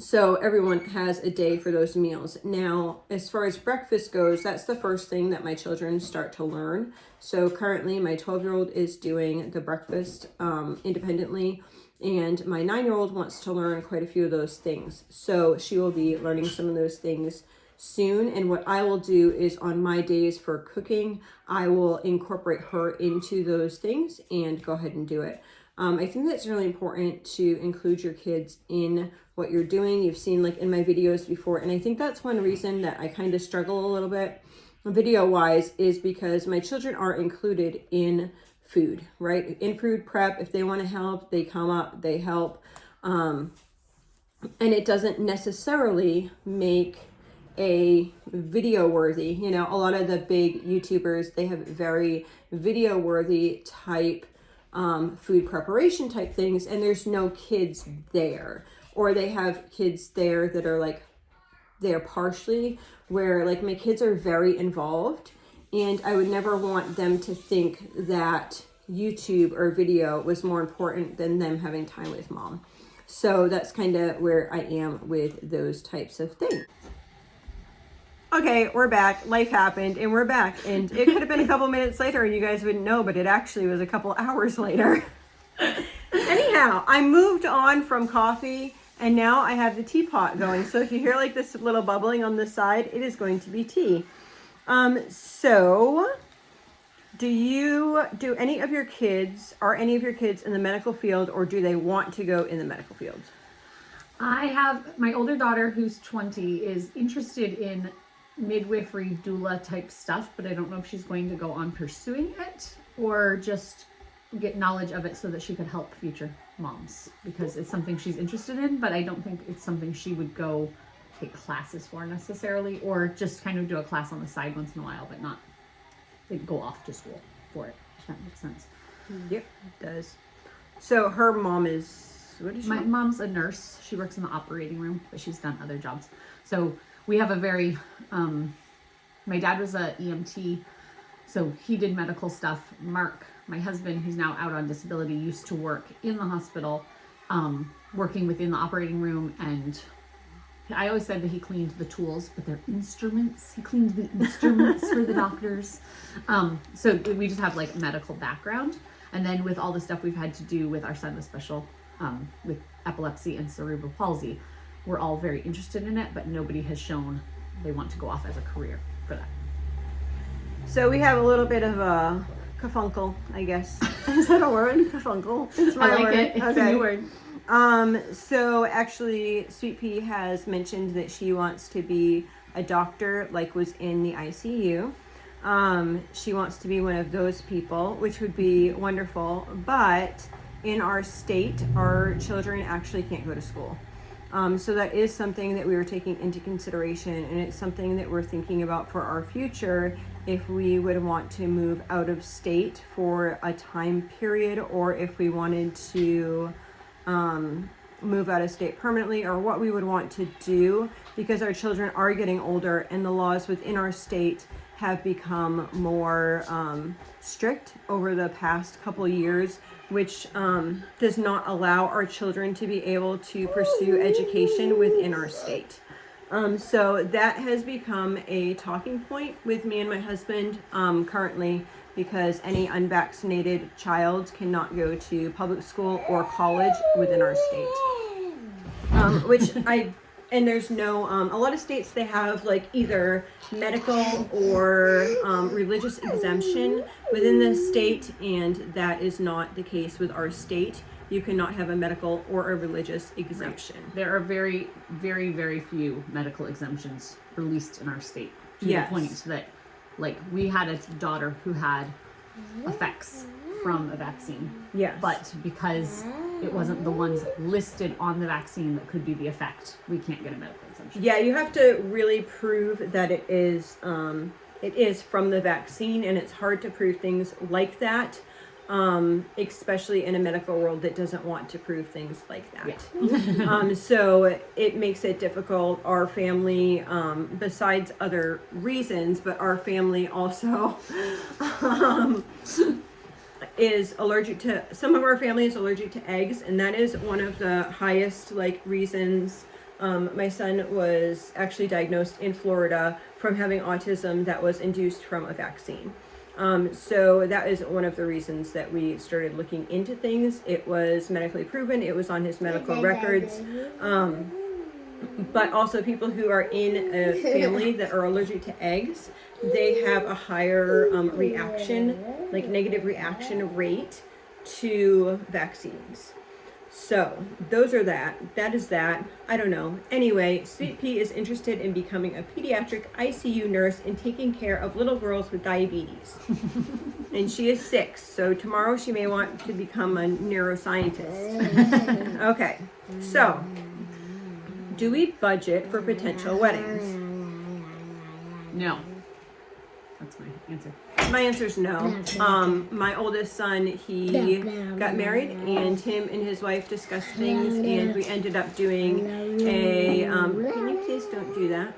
So everyone has a day for those meals. Now, as far as breakfast goes, that's the first thing that my children start to learn. So currently my 12-year-old is doing the breakfast independently. And my 9-year-old wants to learn quite a few of those things. So she will be learning some of those things soon. And what I will do is on my days for cooking, I will incorporate her into those things and go ahead and do it. I think that's really important to include your kids in what you're doing. You've seen like in my videos before. And I think that's one reason that I kind of struggle a little bit video wise, is because my children are included in food, right? In food prep, if they want to help, they come up, they help. And it doesn't necessarily make a video worthy, a lot of the big YouTubers, they have very video worthy type food preparation type things, and there's no kids there, or they have kids there that are like there partially, where like my kids are very involved. And I would never want them to think that YouTube or video was more important than them having time with mom. So that's kind of where I am with those types of things. Okay, we're back. Life happened and we're back. And it could have been a couple minutes later and you guys wouldn't know, but it actually was a couple hours later. Anyhow, I moved on from coffee and now I have the teapot going. So if you hear like this little bubbling on the side, it is going to be tea. So do any of your kids in the medical field, or do they want to go in the medical field? I have my older daughter who's 20 is interested in midwifery doula type stuff, but I don't know if she's going to go on pursuing it or just get knowledge of it so that she could help future moms, because it's something she's interested in, but I don't think it's something she would go take classes for necessarily, or just kind of do a class on the side once in a while, but not like go off to school for it, if that makes sense. Yep, it does. So her mom is, what is she? My mom's a nurse. She works in the operating room, but she's done other jobs. So we have a very, my dad was a EMT, so he did medical stuff. Mark, my husband, who's now out on disability, used to work in the hospital, working within the operating room, and I always said that he cleaned the tools, but they're instruments. He cleaned the instruments for the doctors. So we just have like medical background. And then with all the stuff we've had to do with our son with special, with epilepsy and cerebral palsy, we're all very interested in it, but nobody has shown they want to go off as a career for that. So we have a little bit of a kerfunkle, I guess. Is that a word? Kerfunkle? It's my I like word. it. It's a new word. So actually, Sweet Pea has mentioned that she wants to be a doctor, like was in the ICU. She wants to be one of those people, which would be wonderful. But in our state, our children actually can't go to school. So that is something that we were taking into consideration, and it's something that we're thinking about for our future if we would want to move out of state for a time period, or if we wanted to move out of state permanently, or what we would want to do, because our children are getting older and the laws within our state have become more strict over the past couple years, which does not allow our children to be able to pursue education within our state. So that has become a talking point with me and my husband currently, because any unvaccinated child cannot go to public school or college within our state. And there's no, a lot of states, they have like either medical or religious exemption within the state, and that is not the case with our state. You cannot have a medical or a religious exemption. Right. There are very, very, very few medical exemptions released in our state. To the point that, like, we had a daughter who had effects from a vaccine. Yes. But because it wasn't the ones listed on the vaccine that could be the effect, we can't get a medical exemption. Yeah, you have to really prove that it is from the vaccine, and it's hard to prove things like that, especially in a medical world that doesn't want to prove things like that. Yeah. So it makes it difficult. Our family, besides other reasons, but our family also is allergic to, some of our family is allergic to eggs, and that is one of the highest reasons. My son was actually diagnosed in Florida from having autism that was induced from a vaccine. So that is one of the reasons that we started looking into things. It was medically proven. It was on his medical records. But also people who are in a family that are allergic to eggs, they have a higher negative reaction rate to vaccines. So those are that is that. I don't know. Anyway, Sweet Pea is interested in becoming a pediatric ICU nurse and taking care of little girls with diabetes. And she is 6, so tomorrow she may want to become a neuroscientist. Okay, so do we budget for potential weddings? No. That's my answer. My answer is no. My oldest son, he got married, and him and his wife discussed things, and we ended up doing a, can you please don't do that?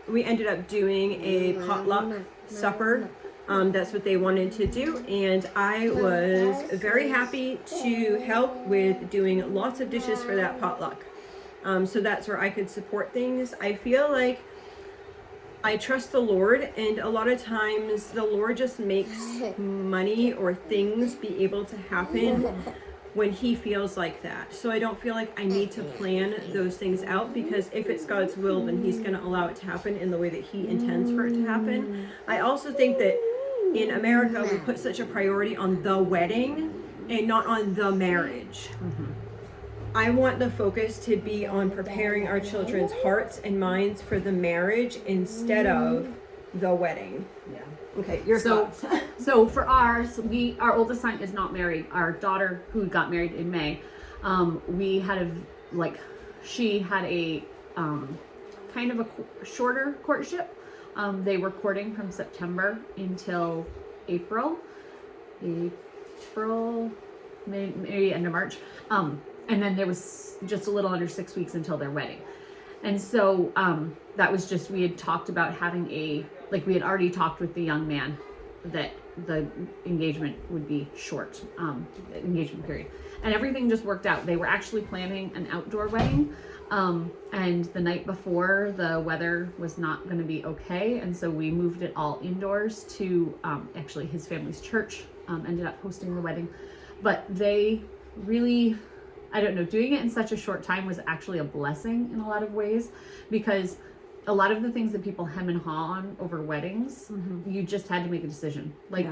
We ended up doing a potluck supper. That's what they wanted to do, and I was very happy to help with doing lots of dishes for that potluck. So that's where I could support things. I feel like I trust the Lord, and a lot of times the Lord just makes money or things be able to happen when He feels like that. So I don't feel like I need to plan those things out, because if it's God's will, then He's going to allow it to happen in the way that He intends for it to happen. I also think that in America, we put such a priority on the wedding and not on the marriage. Mm-hmm. I want the focus to be on preparing our children's hearts and minds for the marriage instead of the wedding. Yeah. Okay, your thoughts. So for ours, our oldest son is not married. Our daughter, who got married in May, she had a kind of a shorter courtship. They were courting from September until April, maybe end of March. And then there was just a little under 6 weeks until their wedding. And so that was just, we had talked about having we had already talked with the young man that the engagement would be short, engagement period. And everything just worked out. They were actually planning an outdoor wedding. And the night before, the weather was not going to be okay. And so we moved it all indoors to actually his family's church, ended up hosting the wedding. But they really, I don't know, doing it in such a short time was actually a blessing in a lot of ways, because a lot of the things that people hem and haw on over weddings, you just had to make a decision. Like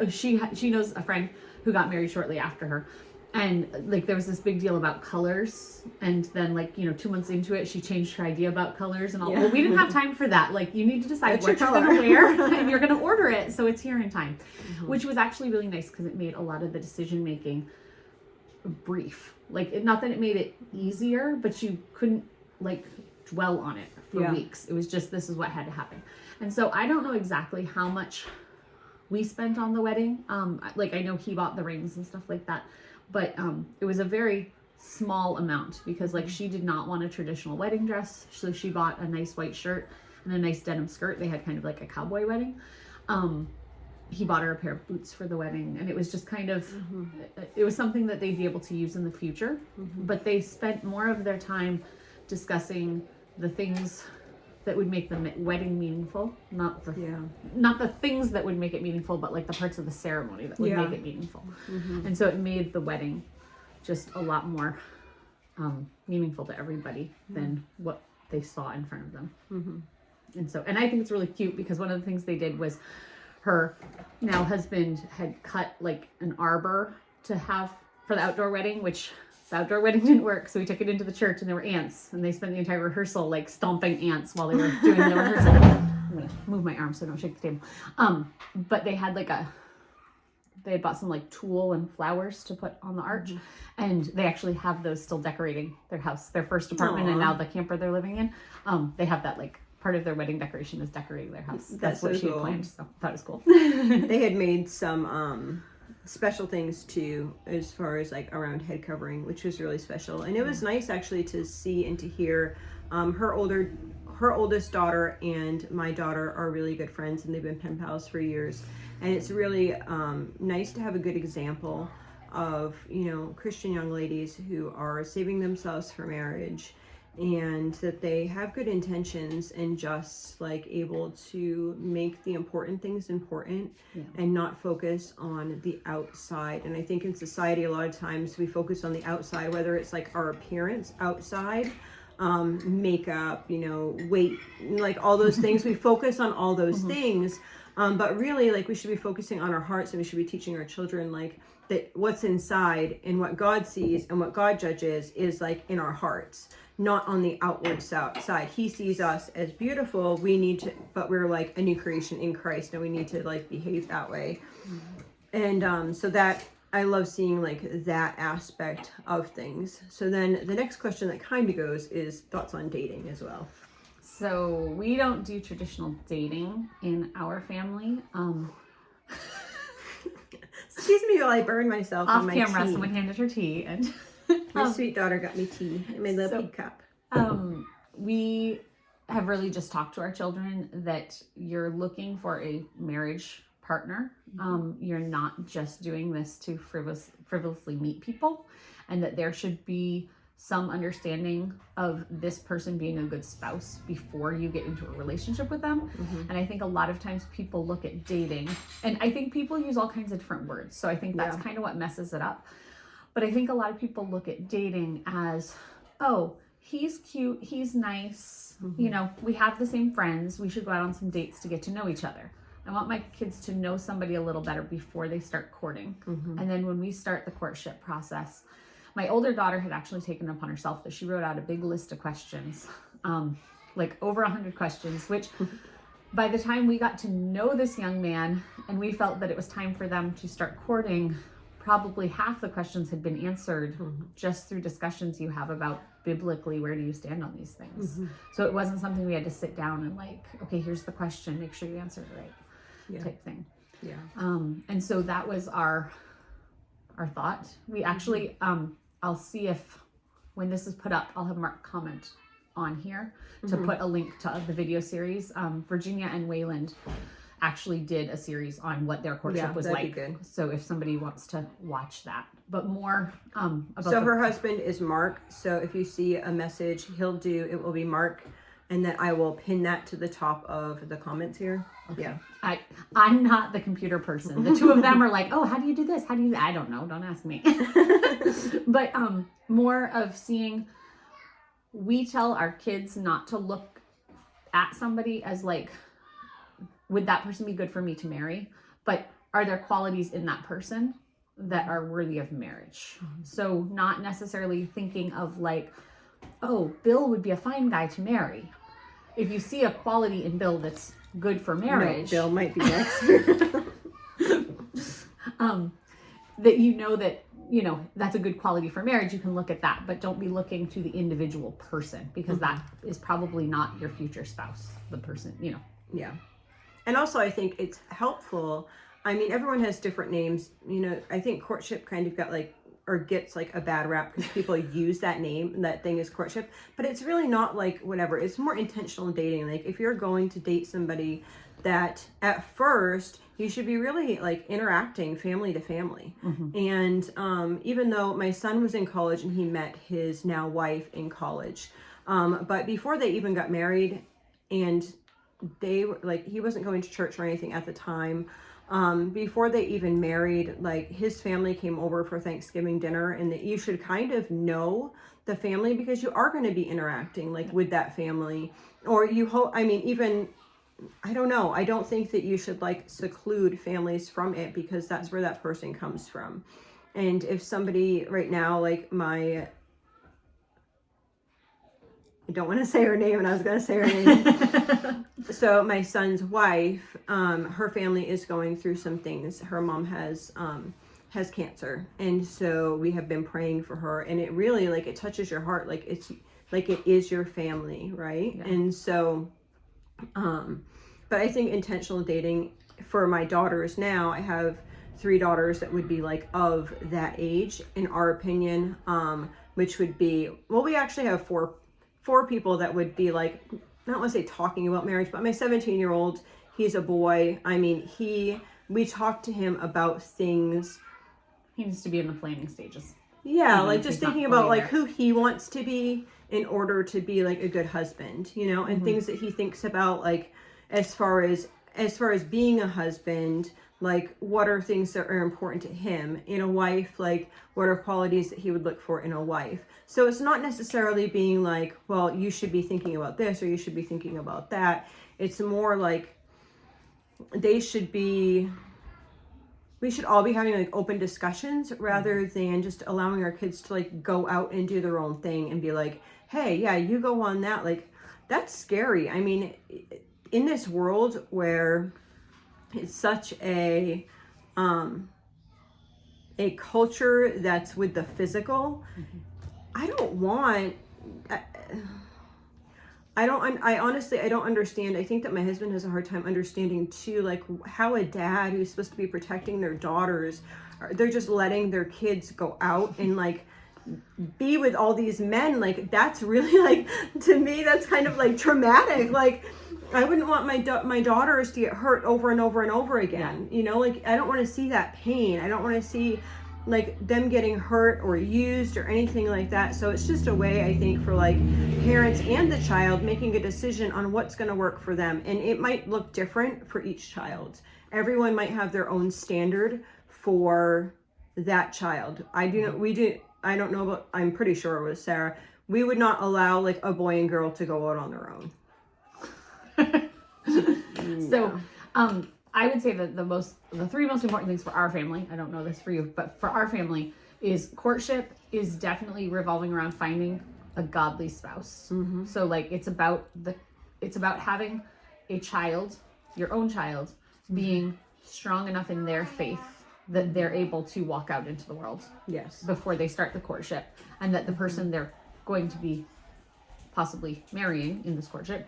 she knows a friend who got married shortly after her. And like there was this big deal about colors, and then 2 months into it, she changed her idea about colors and all. Well, we didn't have time for that. Like, you need to decide what you're gonna wear, and you're gonna order it, so it's here in time, which was actually really nice because it made a lot of the decision making brief. Like, not that it made it easier, but you couldn't dwell on it for weeks. It was just, this is what had to happen. And so I don't know exactly how much we spent on the wedding. I know he bought the rings and stuff like that. But it was a very small amount because she did not want a traditional wedding dress. So she bought a nice white shirt and a nice denim skirt. They had kind of like a cowboy wedding. He bought her a pair of boots for the wedding. And it was just kind of, it was something that they'd be able to use in the future. But they spent more of their time discussing the things that would make the wedding meaningful, not the things that would make it meaningful, but the parts of the ceremony that would make it meaningful. And so it made the wedding just a lot more meaningful to everybody than what they saw in front of them. And I think it's really cute because one of the things they did was her now husband had cut an arbor to have for the outdoor wedding, which the outdoor wedding didn't work, so we took it into the church, and there were ants, and they spent the entire rehearsal stomping ants while they were doing the rehearsal. I'm gonna move my arm so I don't shake the table. But they had they had bought some tulle and flowers to put on the arch, and they actually have those still decorating their house, their first apartment, and now the camper they're living in. They have that part of their wedding decoration is decorating their house. That's what she had planned, so that was cool. They had made some special things too, as far as around head covering, which was really special. And it was nice actually to see and to hear her oldest daughter and my daughter are really good friends, and they've been pen pals for years. And it's really nice to have a good example of Christian young ladies who are saving themselves for marriage, and that they have good intentions and just able to make the important things important and not focus on the outside. And I think in society a lot of times we focus on the outside, whether it's our appearance outside, makeup, weight, all those things. We focus on all those things, but really we should be focusing on our hearts, and we should be teaching our children that what's inside and what God sees and what God judges is in our hearts, not on the outward side. He sees us as beautiful. We need to, but we're a new creation in Christ, and we need to behave that way. And so that I love seeing that aspect of things. So then the next question that kind of goes is thoughts on dating as well. So we don't do traditional dating in our family. Excuse me while I burn myself off on my camera, tea. someone handed her tea, and my sweet daughter got me tea in my little pink cup. We have really just talked to our children that you're looking for a marriage partner. You're not just doing this to frivolously meet people, and that there should be some understanding of this person being a good spouse before you get into a relationship with them. And I think a lot of times people look at dating, and I think people use all kinds of different words, so I think that's kind of what messes it up. But I think a lot of people look at dating as, oh, he's cute, he's nice, we have the same friends, we should go out on some dates to get to know each other. I want my kids to know somebody a little better before they start courting. And then when we start the courtship process, my older daughter had actually taken it upon herself that she wrote out a big list of questions, over 100 questions, which by the time we got to know this young man and we felt that it was time for them to start courting, probably half the questions had been answered just through discussions you have about biblically, where do you stand on these things? So it wasn't something we had to sit down and okay, here's the question, make sure you answer it right, type thing. And so that was our thought. We actually, I'll see if when this is put up, I'll have Mark comment on here to put a link to the video series. Virginia and Wayland actually did a series on what their courtship was that'd like. be good. So if somebody wants to watch that, but more about. So her husband is Mark. So if you see a message, it will be Mark, and then I will pin that to the top of the comments here. Okay. Yeah. I'm not the computer person. The two of them are like, oh, how do you do this? How do you? I don't know. Don't ask me. But more of seeing. We tell our kids not to look at somebody as like, would that person be good for me to marry? But are there qualities in that person that are worthy of marriage? So not necessarily thinking of like, oh, Bill would be a fine guy to marry. If you see a quality in Bill that's good for marriage, No, Bill might be next. that you know that's a good quality for marriage, you can look at that, but don't be looking to the individual person, because that is probably not your future spouse, the person, you know. Yeah. And also I think it's helpful. I mean, everyone has different names. You know, I think courtship kind of gets like a bad rap because people use that name, that thing is courtship, but it's really not like whatever. It's more intentional dating. Like if you're going to date somebody, that at first you should be really like interacting family to family. And even though my son was in college and he met his now wife in college, but before they even got married, and they were like, he wasn't going to church or anything at the time. Before they even married, like his family came over for Thanksgiving dinner, and that you should kind of know the family because you are going to be interacting like with that family, or you hope, I mean, even, I don't know. I don't think that you should like seclude families from it, because that's where that person comes from. And if somebody right now, like I don't want to say her name, and I was going to say her name. So my son's wife, her family is going through some things. Her mom has cancer. And so we have been praying for her, and it really like, it touches your heart. Like it's like, it is your family. Right. Yeah. And so, but I think intentional dating for my daughters now, I have 3 daughters that would be like of that age, in our opinion, which would be, well, we actually have four people that would be like, I don't want to say talking about marriage, but my 17-year-old, he's a boy. I mean, we talked to him about things. He needs to be in the planning stages. Yeah, like just thinking about like who he wants to be in order to be like a good husband, you know, and things that he thinks about, like as far as being a husband, like what are things that are important to him in a wife, like what are qualities that he would look for in a wife. So it's not necessarily being like, well, you should be thinking about this or you should be thinking about that. It's more like we should all be having like open discussions rather than just allowing our kids to like go out and do their own thing and be like, hey, yeah, you go on that. Like, that's scary. I mean, in this world where it's such a culture that's with the physical, I honestly don't understand. I think that my husband has a hard time understanding too, like how a dad who's supposed to be protecting their daughters, they're just letting their kids go out and like be with all these men. Like that's really like, to me, that's kind of like traumatic. Like I wouldn't want my daughters to get hurt over and over and over again. You know, like I don't want to see that pain. I don't want to see like them getting hurt or used or anything like that. So it's just a way, I think, for like parents and the child making a decision on what's going to work for them. And it might look different for each child. Everyone might have their own standard for that child. I don't know, but I'm pretty sure it was Sarah. We would not allow like a boy and girl to go out on their own. So, I would say that the 3 most important things for our family, I don't know this for you, but for our family, is courtship is definitely revolving around finding a godly spouse. So like it's about having a child, your own child, being strong enough in their faith that they're able to walk out into the world. Yes. Before they start the courtship, and that the person they're going to be possibly marrying in this courtship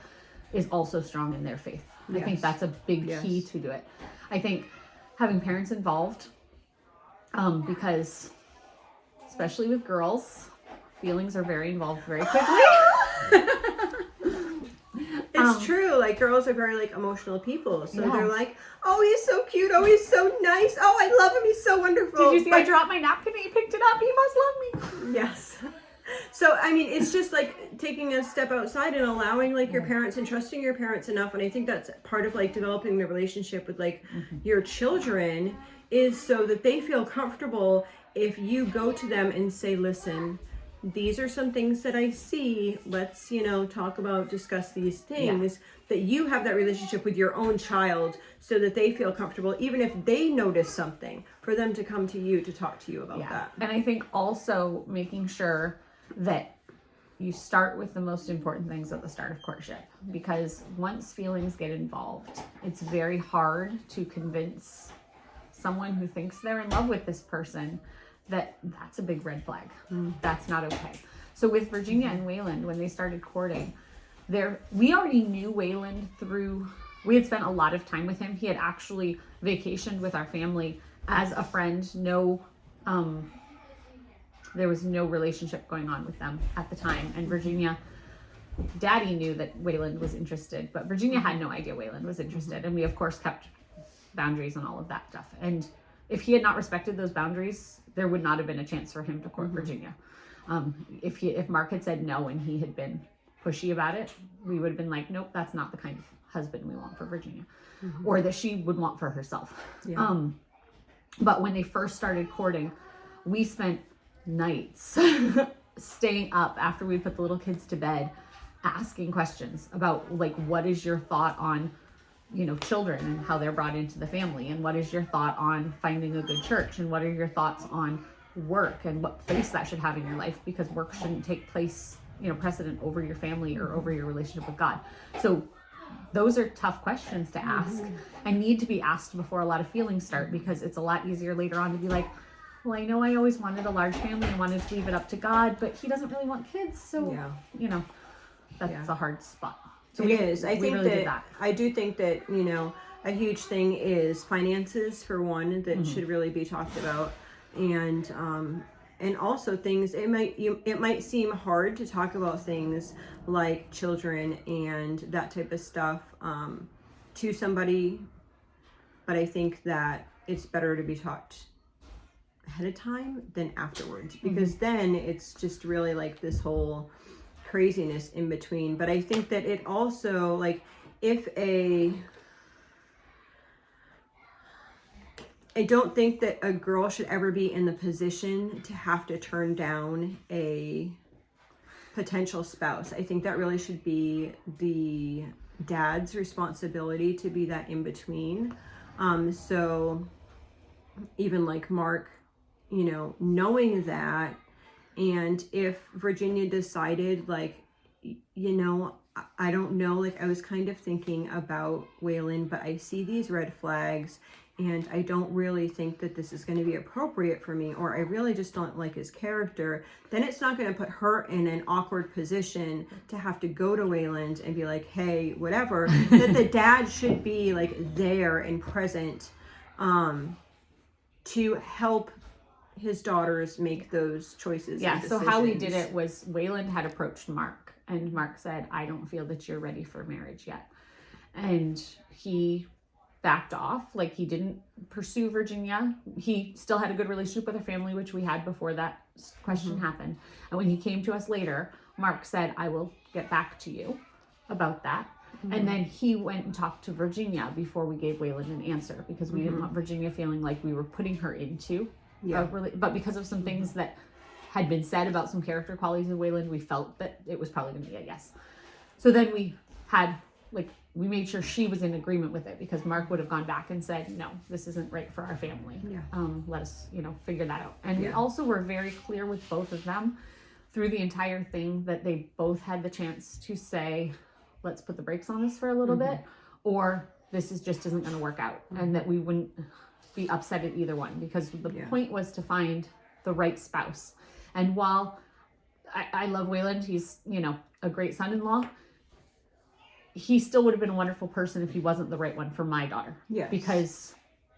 is also strong in their faith. I think that's a big key to do it. I think having parents involved, because especially with girls, feelings are very involved very quickly. It's true. Like, girls are very, like, emotional people. So Yeah. they're like, oh, he's so cute. Oh, he's so nice. Oh, I love him. He's so wonderful. Did you see I dropped my napkin and you picked it up? He must love me. Yes. So, I mean, it's just like taking a step outside and allowing like your parents and trusting your parents enough. And I think that's part of like developing the relationship with like your children, is so that they feel comfortable if you go to them and say, listen, these are some things that I see. Let's, discuss these things. That you have that relationship with your own child so that they feel comfortable, even if they notice something, for them to come to you to talk to you about that. And I think also making sure that you start with the most important things at the start of courtship, because once feelings get involved, it's very hard to convince someone who thinks they're in love with this person that that's a big red flag. That's not okay. So with Virginia and Wayland, when they started courting, we already knew Wayland we had spent a lot of time with him. He had actually vacationed with our family as a friend. There was no relationship going on with them at the time. And Virginia, Daddy knew that Wayland was interested, but Virginia had no idea Wayland was interested. And we, of course, kept boundaries and all of that stuff. And if he had not respected those boundaries, there would not have been a chance for him to court Virginia. If Mark had said no and he had been pushy about it, we would have been like, nope, that's not the kind of husband we want for Virginia, or that she would want for herself. But when they first started courting, we spent nights staying up after we put the little kids to bed, asking questions about like, what is your thought on children and how they're brought into the family, and what is your thought on finding a good church, and what are your thoughts on work and what place that should have in your life, because work shouldn't take place precedent over your family or over your relationship with God. So those are tough questions to ask and need to be asked before a lot of feelings start, because it's a lot easier later on to be like, well, I know I always wanted a large family and wanted to leave it up to God, but he doesn't really want kids. So, that's a hard spot. So it is. I think really that I do think that, a huge thing is finances, for one, that should really be talked about. And also things, it might seem hard to talk about things like children and that type of stuff to somebody, but I think that it's better to be talked ahead of time than afterwards, because then it's just really like this whole craziness in between. But I think that it also, like, I don't think that a girl should ever be in the position to have to turn down a potential spouse. I think that really should be the dad's responsibility to be that in between. So even like Mark, knowing that, and if Virginia decided like, I don't know, like I was kind of thinking about Wayland, but I see these red flags and I don't really think that this is going to be appropriate for me, or I really just don't like his character, then it's not going to put her in an awkward position to have to go to Wayland and be like, hey, whatever. That the dad should be like there and present to help his daughters make those choices. Yeah, so how we did it was Wayland had approached Mark, and Mark said, I don't feel that you're ready for marriage yet. And he backed off. Like, he didn't pursue Virginia. He still had a good relationship with her family, which we had before that question happened. And when he came to us later, Mark said, I will get back to you about that. And then he went and talked to Virginia before we gave Wayland an answer, because we didn't want Virginia feeling like we were putting her into but because of some things that had been said about some character qualities of Wayland, we felt that it was probably going to be a yes. So then we made sure she was in agreement with it, because Mark would have gone back and said, no, this isn't right for our family. Let us, figure that out. And we also were very clear with both of them through the entire thing that they both had the chance to say, let's put the brakes on this for a little bit, or this just isn't going to work out, and that we wouldn't be upset at either one, because the point was to find the right spouse. And while I love Wayland, he's, a great son-in-law, he still would have been a wonderful person if he wasn't the right one for my daughter. Yes. Because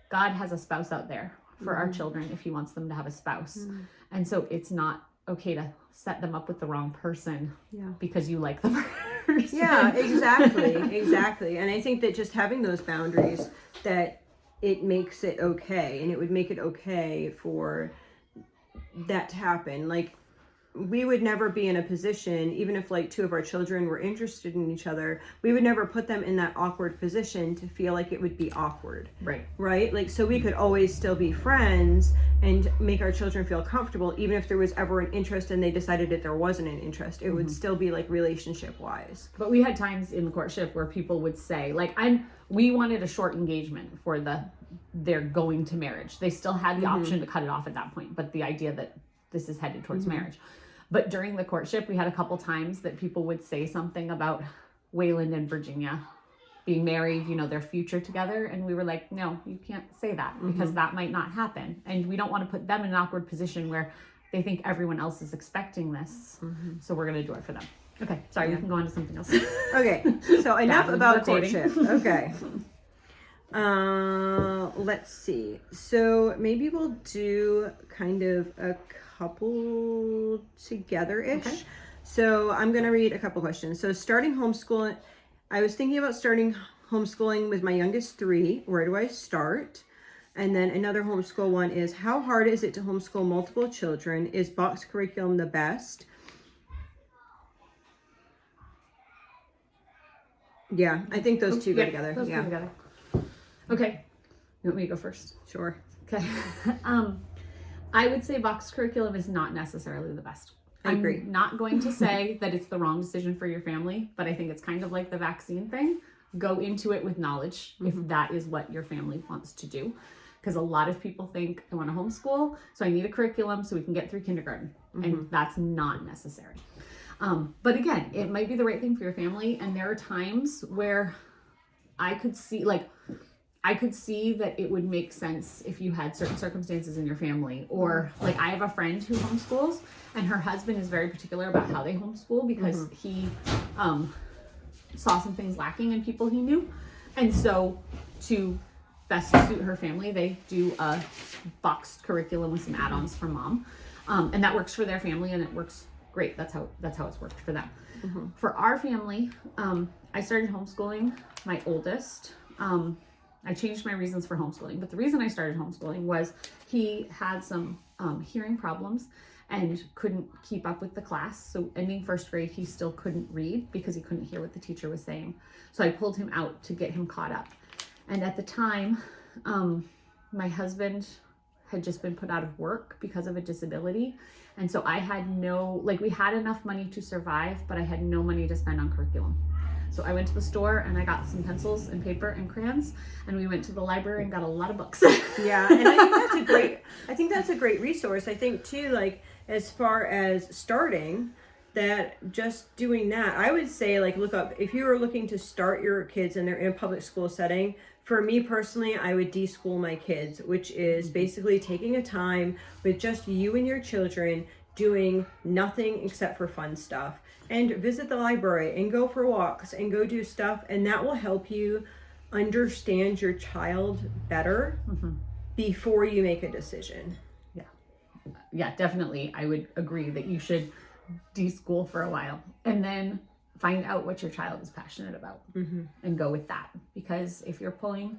God has a spouse out there for our children if he wants them to have a spouse. And so it's not okay to set them up with the wrong person because you like them. Yeah, exactly. And I think that just having those boundaries, that it makes it okay, and it would make it okay for that to happen. Like, we would never be in a position, even if like two of our children were interested in each other, we would never put them in that awkward position to feel like it would be awkward. Right? Like, so we could always still be friends and make our children feel comfortable, even if there was ever an interest and they decided that there wasn't an interest. It would still be like relationship wise. But we had times in the courtship where people would say, like, we wanted a short engagement for they're going to marriage. They still had the option to cut it off at that point, but the idea that this is headed towards marriage. But during the courtship, we had a couple times that people would say something about Wayland and Virginia being married, their future together. And we were like, no, you can't say that because that might not happen. And we don't want to put them in an awkward position where they think everyone else is expecting this. So we're going to do it for them. Okay. Sorry, we can go on to something else. Okay. So enough about courtship. Okay. Let's see. So maybe we'll do kind of a couple together-ish. Okay. So I'm going to read a couple questions. So starting homeschooling, I was thinking about starting homeschooling with my youngest 3. Where do I start? And then another homeschool one is, how hard is it to homeschool multiple children? Is box curriculum the best? Yeah, I think those two go together. Those go together. Okay. You want me to go first? Sure. Okay. I would say box curriculum is not necessarily the best. I agree. I'm not going to say that it's the wrong decision for your family, but I think it's kind of like the vaccine thing. Go into it with knowledge if that is what your family wants to do. Because a lot of people think, I want to homeschool, so I need a curriculum so we can get through kindergarten. And that's not necessary. But again, it might be the right thing for your family. And there are times where I could see that it would make sense if you had certain circumstances in your family, or like I have a friend who homeschools and her husband is very particular about how they homeschool because he saw some things lacking in people he knew. And so to best suit her family, they do a boxed curriculum with some add-ons for mom. And that works for their family and it works great. That's how it's worked for them. For our family, I started homeschooling my oldest. I changed my reasons for homeschooling, but the reason I started homeschooling was he had some hearing problems and couldn't keep up with the class. So ending first grade, he still couldn't read because he couldn't hear what the teacher was saying. So I pulled him out to get him caught up. And at the time, my husband had just been put out of work because of a disability. And so I had we had enough money to survive, but I had no money to spend on curriculum. So I went to the store and I got some pencils and paper and crayons, and we went to the library and got a lot of books. Yeah, and I think that's a great resource. I think too, like as far as starting, that just doing that, I would say like look up, if you are looking to start your kids and they're in a public school setting, for me personally, I would de-school my kids, which is basically taking a time with just you and your children doing nothing except for fun stuff, and visit the library and go for walks and go do stuff, and that will help you understand your child better before you make a decision. Yeah, definitely. I would agree that you should de-school for a while and then find out what your child is passionate about and go with that. Because if you're pulling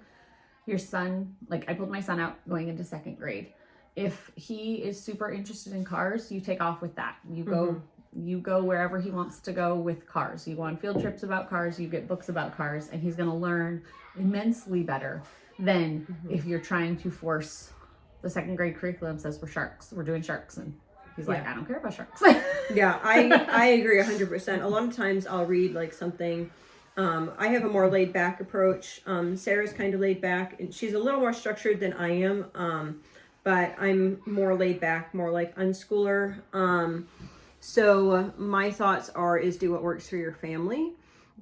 your son, like I pulled my son out going into second grade, if he is super interested in cars, you take off with that. You go wherever he wants to go with cars. You go on field trips about cars, you get books about cars, and he's going to learn immensely better than if you're trying to force the second grade curriculum says we're doing sharks, and he's like, I don't care about sharks. Yeah, I agree 100%. A lot of times I'll read like something. I have a more laid back approach. Sarah's kind of laid back, and she's a little more structured than I am. But I'm more laid back, more like unschooler. So my thoughts is do what works for your family.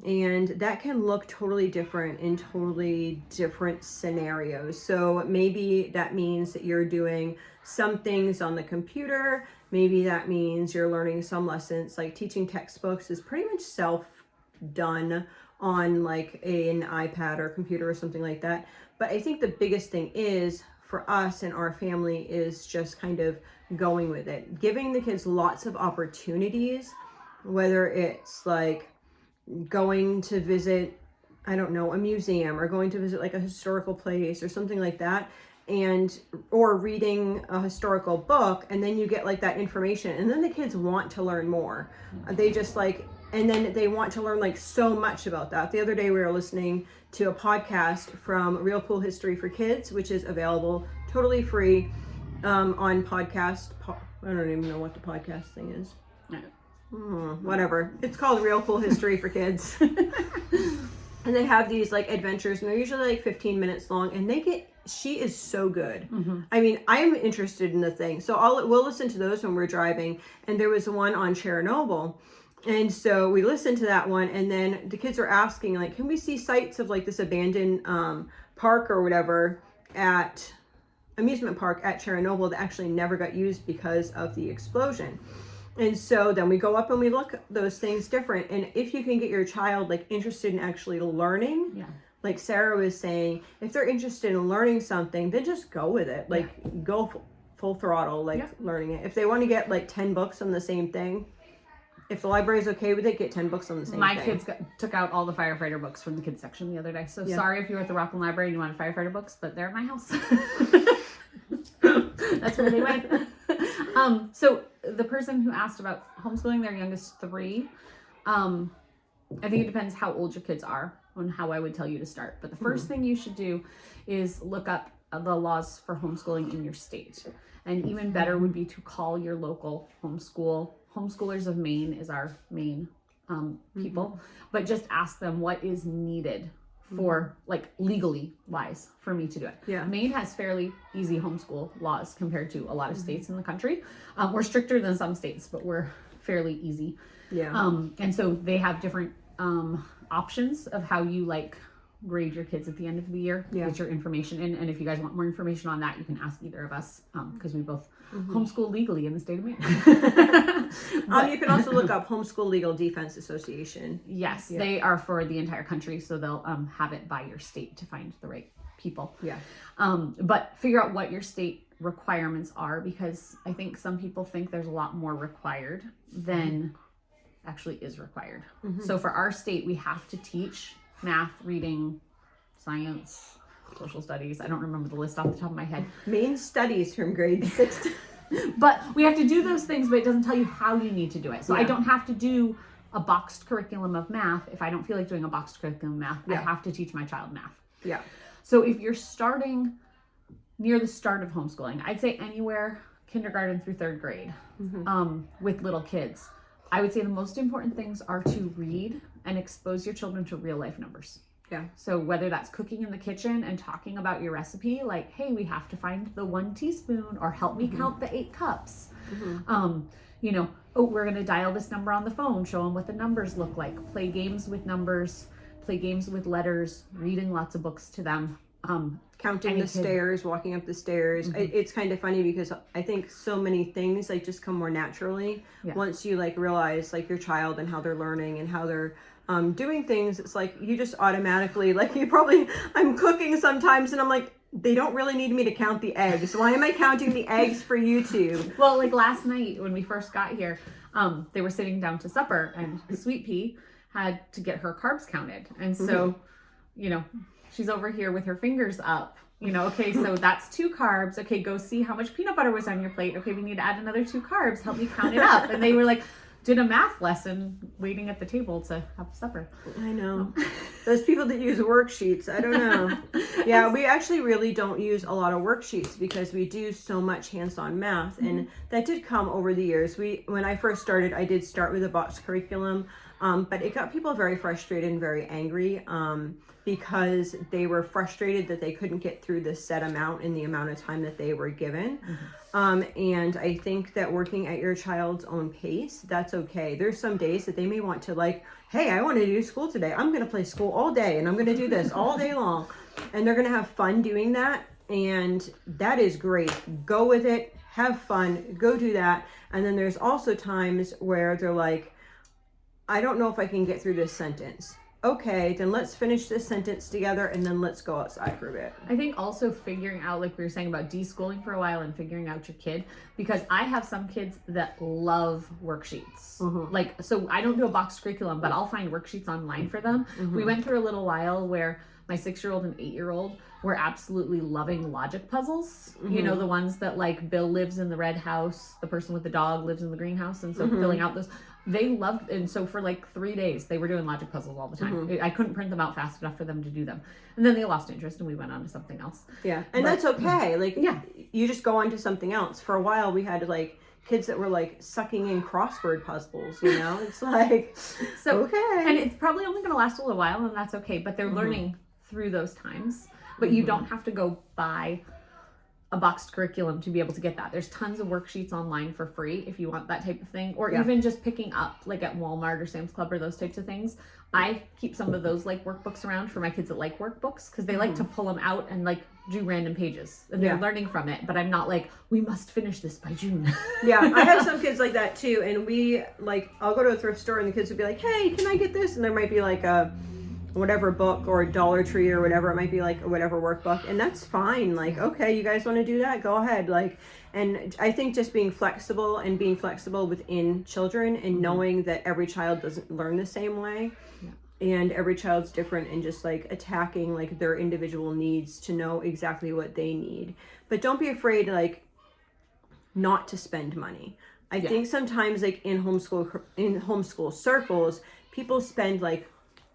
And that can look totally different in totally different scenarios. So maybe that means that you're doing some things on the computer. Maybe that means you're learning some lessons, like teaching textbooks is pretty much self-done on like an iPad or computer or something like that. But I think the biggest thing is for us and our family is just kind of going with it, giving the kids lots of opportunities, whether it's like going to visit, I don't know, a museum, or going to visit like a historical place or something like that, or reading a historical book, and then you get like that information, and then the kids want to learn more. They just like, and then they want to learn like so much about that. The other day we were listening to a podcast from Real Cool History for Kids, which is available totally free on podcast. I don't even know what the podcast thing is. Whatever. It's called Real Cool History for Kids. And they have these like adventures, and they're usually like 15 minutes long, and she is so good. I mean, I'm interested in the thing. So we'll listen to those when we're driving. And there was one on Chernobyl. And so we listened to that one, and then the kids were asking, like, can we see sites of like this abandoned park or whatever amusement park at Chernobyl that actually never got used because of the explosion. And so then we go up and we look at those things different. And if you can get your child like interested in actually learning, like Sarah was saying, if they're interested in learning something, then just go with it. Like go full throttle, like learning it. If they want to get like 10 books on the same thing, if the library is okay with it, get 10 books on the same thing. My kids took out all the firefighter books from the kids section the other day. So sorry if you were at the Rockland Library and you wanted firefighter books, but they're at my house. That's where they went. So the person who asked about homeschooling their youngest 3, I think it depends how old your kids are on how I would tell you to start. But the first thing you should do is look up the laws for homeschooling in your state. And even better would be to call your local homeschool. Homeschoolers of Maine is our main people. But just ask them what is needed for like legally wise for me to do it. Maine has fairly easy homeschool laws compared to a lot of states in the country. We're stricter than some states, but we're fairly easy. And so they have different options of how you like grade your kids at the end of the year, get your information in. And if you guys want more information on that, you can ask either of us, because we both homeschool legally in the state of Maine. You can also look up Homeschool Legal Defense Association. Yes, they are for the entire country, so they'll have it by your state to find the right people. But figure out what your state requirements are, because I think some people think there's a lot more required than actually is required. So for our state, we have to teach math, reading, science, social studies. I don't remember the list off the top of my head. Main studies from grade 6 to... But we have to do those things, but it doesn't tell you how you need to do it. So I don't have to do a boxed curriculum of math if I don't feel like doing a boxed curriculum of math. I have to teach my child math. So if you're starting near the start of homeschooling, I'd say anywhere kindergarten through 3rd grade with little kids, I would say the most important things are to read and expose your children to real life numbers. So whether that's cooking in the kitchen and talking about your recipe, like, hey, we have to find the 1 teaspoon, or help me count the 8 cups. You know, oh, we're going to dial this number on the phone, show them what the numbers look like, play games with numbers, play games with letters, reading lots of books to them. Counting the stairs, walking up the stairs. It's kind of funny because I think so many things like just come more naturally once you like realize like your child and how they're learning and how they're doing things. It's like you just automatically like I'm cooking sometimes and I'm like, they don't really need me to count the eggs. Why am I counting the eggs for YouTube? Well, like last night when we first got here, they were sitting down to supper and Sweet Pea had to get her carbs counted. And so, you know, she's over here with her fingers up, you know, okay, so that's 2 carbs. Okay, go see how much peanut butter was on your plate. Okay, we need to add another 2 carbs. Help me count it up. And they were like, did a math lesson waiting at the table to have supper. I know. Those people that use worksheets, I don't know. Yeah, we actually really don't use a lot of worksheets because we do so much hands-on math. And that did come over the years. When I first started, I did start with a box curriculum, but it got people very frustrated and very angry because they were frustrated that they couldn't get through the set amount in the amount of time that they were given. And I think that working at your child's own pace, that's okay. There's some days that they may want to like, hey, I want to do school today. I'm going to play school all day and I'm going to do this all day long. And they're going to have fun doing that. And that is great. Go with it. Have fun. Go do that. And then there's also times where they're like, I don't know if I can get through this sentence. okay, then let's finish this sentence together and then let's go outside for a bit. I think also figuring out, like we were saying about deschooling for a while and figuring out your kid, because I have some kids that love worksheets. Like, so I don't do a boxed curriculum, but I'll find worksheets online for them. We went through a little while where my 6-year-old and 8-year-old were absolutely loving logic puzzles. You know, the ones that like Bill lives in the red house, the person with the dog lives in the greenhouse. And so filling out those, they loved, and so for like 3 days, they were doing logic puzzles all the time. I couldn't print them out fast enough for them to do them. And then they lost interest and we went on to something else. Yeah. And that's okay. Like, you just go on to something else. For a while, we had like kids that were like sucking in crossword puzzles, you know? It's like, so, okay. And it's probably only going to last a little while, and that's okay. But they're learning through those times. But you don't have to go buy a boxed curriculum to be able to get that. There's tons of worksheets online for free if you want that type of thing, or even just picking up like at Walmart or Sam's Club or those types of things. I keep some of those like workbooks around for my kids that like workbooks, because they like to pull them out and like do random pages and they're learning from it. But I'm not like, we must finish this by June. I have some kids like that too. And we like, I'll go to a thrift store and the kids would be like, hey, can I get this? And there might be like a whatever book or Dollar Tree or whatever, it might be like whatever workbook, and that's fine. Like, okay, you guys want to do that, go ahead. Like, and I think just being flexible within children and knowing that every child doesn't learn the same way and every child's different, and just like attacking like their individual needs to know exactly what they need. But don't be afraid like not to spend money. I think sometimes like in homeschool circles, people spend like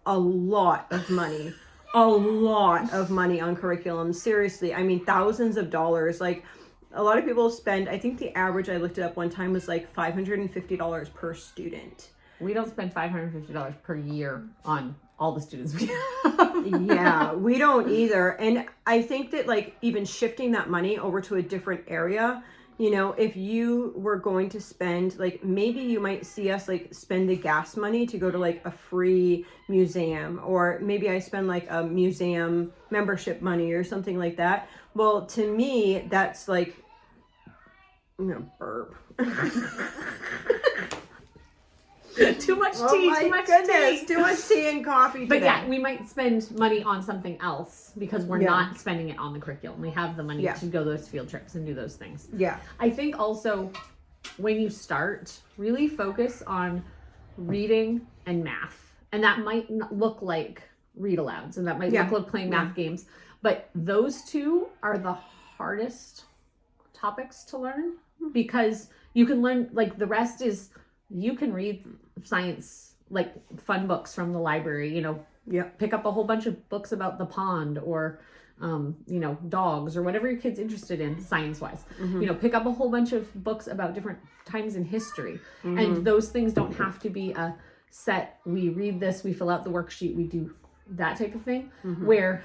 a lot of money on curriculum. Seriously. I mean, thousands of dollars. Like, a lot of people spend, I think the average, I looked it up one time, was like $550 per student. We don't spend $550 per year on all the students we have. We don't either. And I think that like even shifting that money over to a different area, you know, if you were going to spend, like, maybe you might see us like spend the gas money to go to like a free museum, or maybe I spend like a museum membership money or something like that. Well, to me, that's like, I'm gonna burp. Too much tea, too much tea and coffee today. But yeah, we might spend money on something else because we're not spending it on the curriculum. We have the money to go those field trips and do those things. Yeah. I think also when you start, really focus on reading and math. And that might look like read alouds, and that might look like playing math games. But those two are the hardest topics to learn, because you can learn, like, the rest is, you can read science, like fun books from the library, you know, pick up a whole bunch of books about the pond, or, you know, dogs, or whatever your kid's interested in science wise, you know, pick up a whole bunch of books about different times in history. And those things don't have to be a set, we read this, we fill out the worksheet, we do that type of thing, where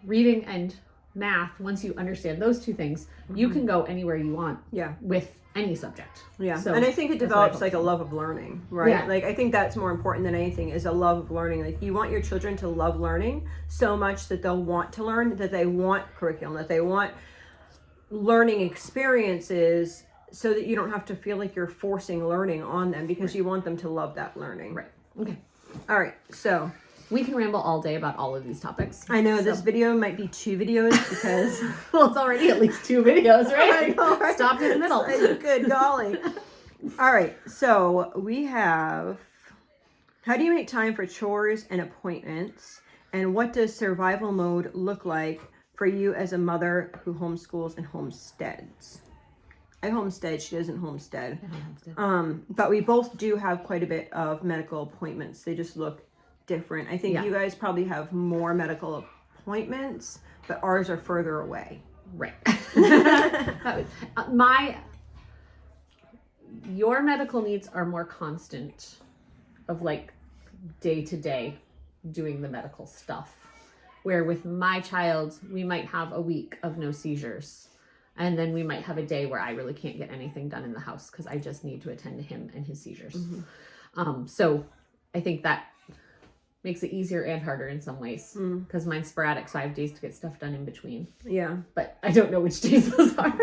reading and math, once you understand those two things, you can go anywhere you want with any subject. So, and I think it develops like a love of learning, right? Like, I think that's more important than anything, is a love of learning. Like, you want your children to love learning so much that they'll want to learn, that they want curriculum, that they want learning experiences, so that you don't have to feel like you're forcing learning on them, because you want them to love that learning. Right. Okay. All right. So we can ramble all day about all of these topics. I know this video might be 2 videos because well, it's already at least 2 videos, right? I know, right? Stopped in the middle. Good golly. All right. So we have, how do you make time for chores and appointments? And what does survival mode look like for you as a mother who homeschools and homesteads? I homestead, she doesn't homestead. But we both do have quite a bit of medical appointments. They just look different. I think you guys probably have more medical appointments, but ours are further away. Right. Your medical needs are more constant, of like day to day doing the medical stuff. Where with my child, we might have a week of no seizures. And then we might have a day where I really can't get anything done in the house because I just need to attend to him and his seizures. So I think that makes it easier and harder in some ways, because mine's sporadic, so I have days to get stuff done in between. Yeah. But I don't know which days those are.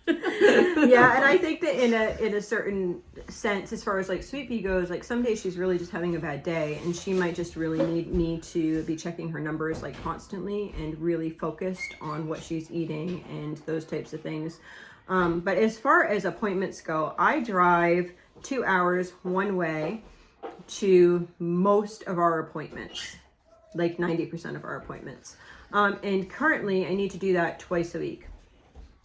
Yeah, and I think that in a certain sense, as far as like Sweet Pea goes, like some days she's really just having a bad day, and she might just really need me to be checking her numbers like constantly and really focused on what she's eating and those types of things. But as far as appointments go, I drive 2 hours one way to most of our appointments, like 90% of our appointments. And currently I need to do that twice a week.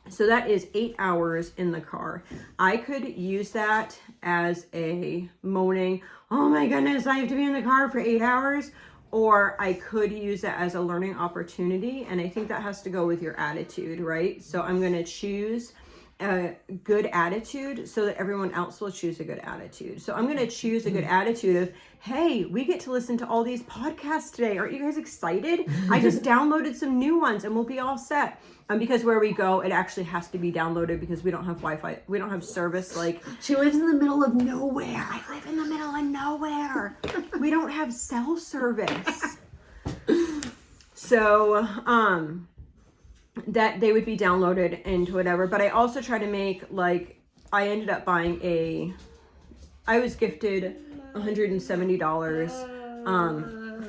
So that is 8 hours in the car. I could use that as a moaning, oh my goodness, I have to be in the car for 8 hours. Or I could use that as a learning opportunity. And I think that has to go with your attitude, right? So I'm going to choose a good attitude so that everyone else will choose a good attitude. So I'm going to choose a good attitude of, hey, we get to listen to all these podcasts today. Aren't you guys excited? I just downloaded some new ones and we'll be all set. Because where we go, it actually has to be downloaded because we don't have Wi-Fi. We don't have service. Like, She lives in the middle of nowhere. I live in the middle of nowhere. We don't have cell service. So, that they would be downloaded and whatever. But I also try to make, like, I ended up buying I was gifted $170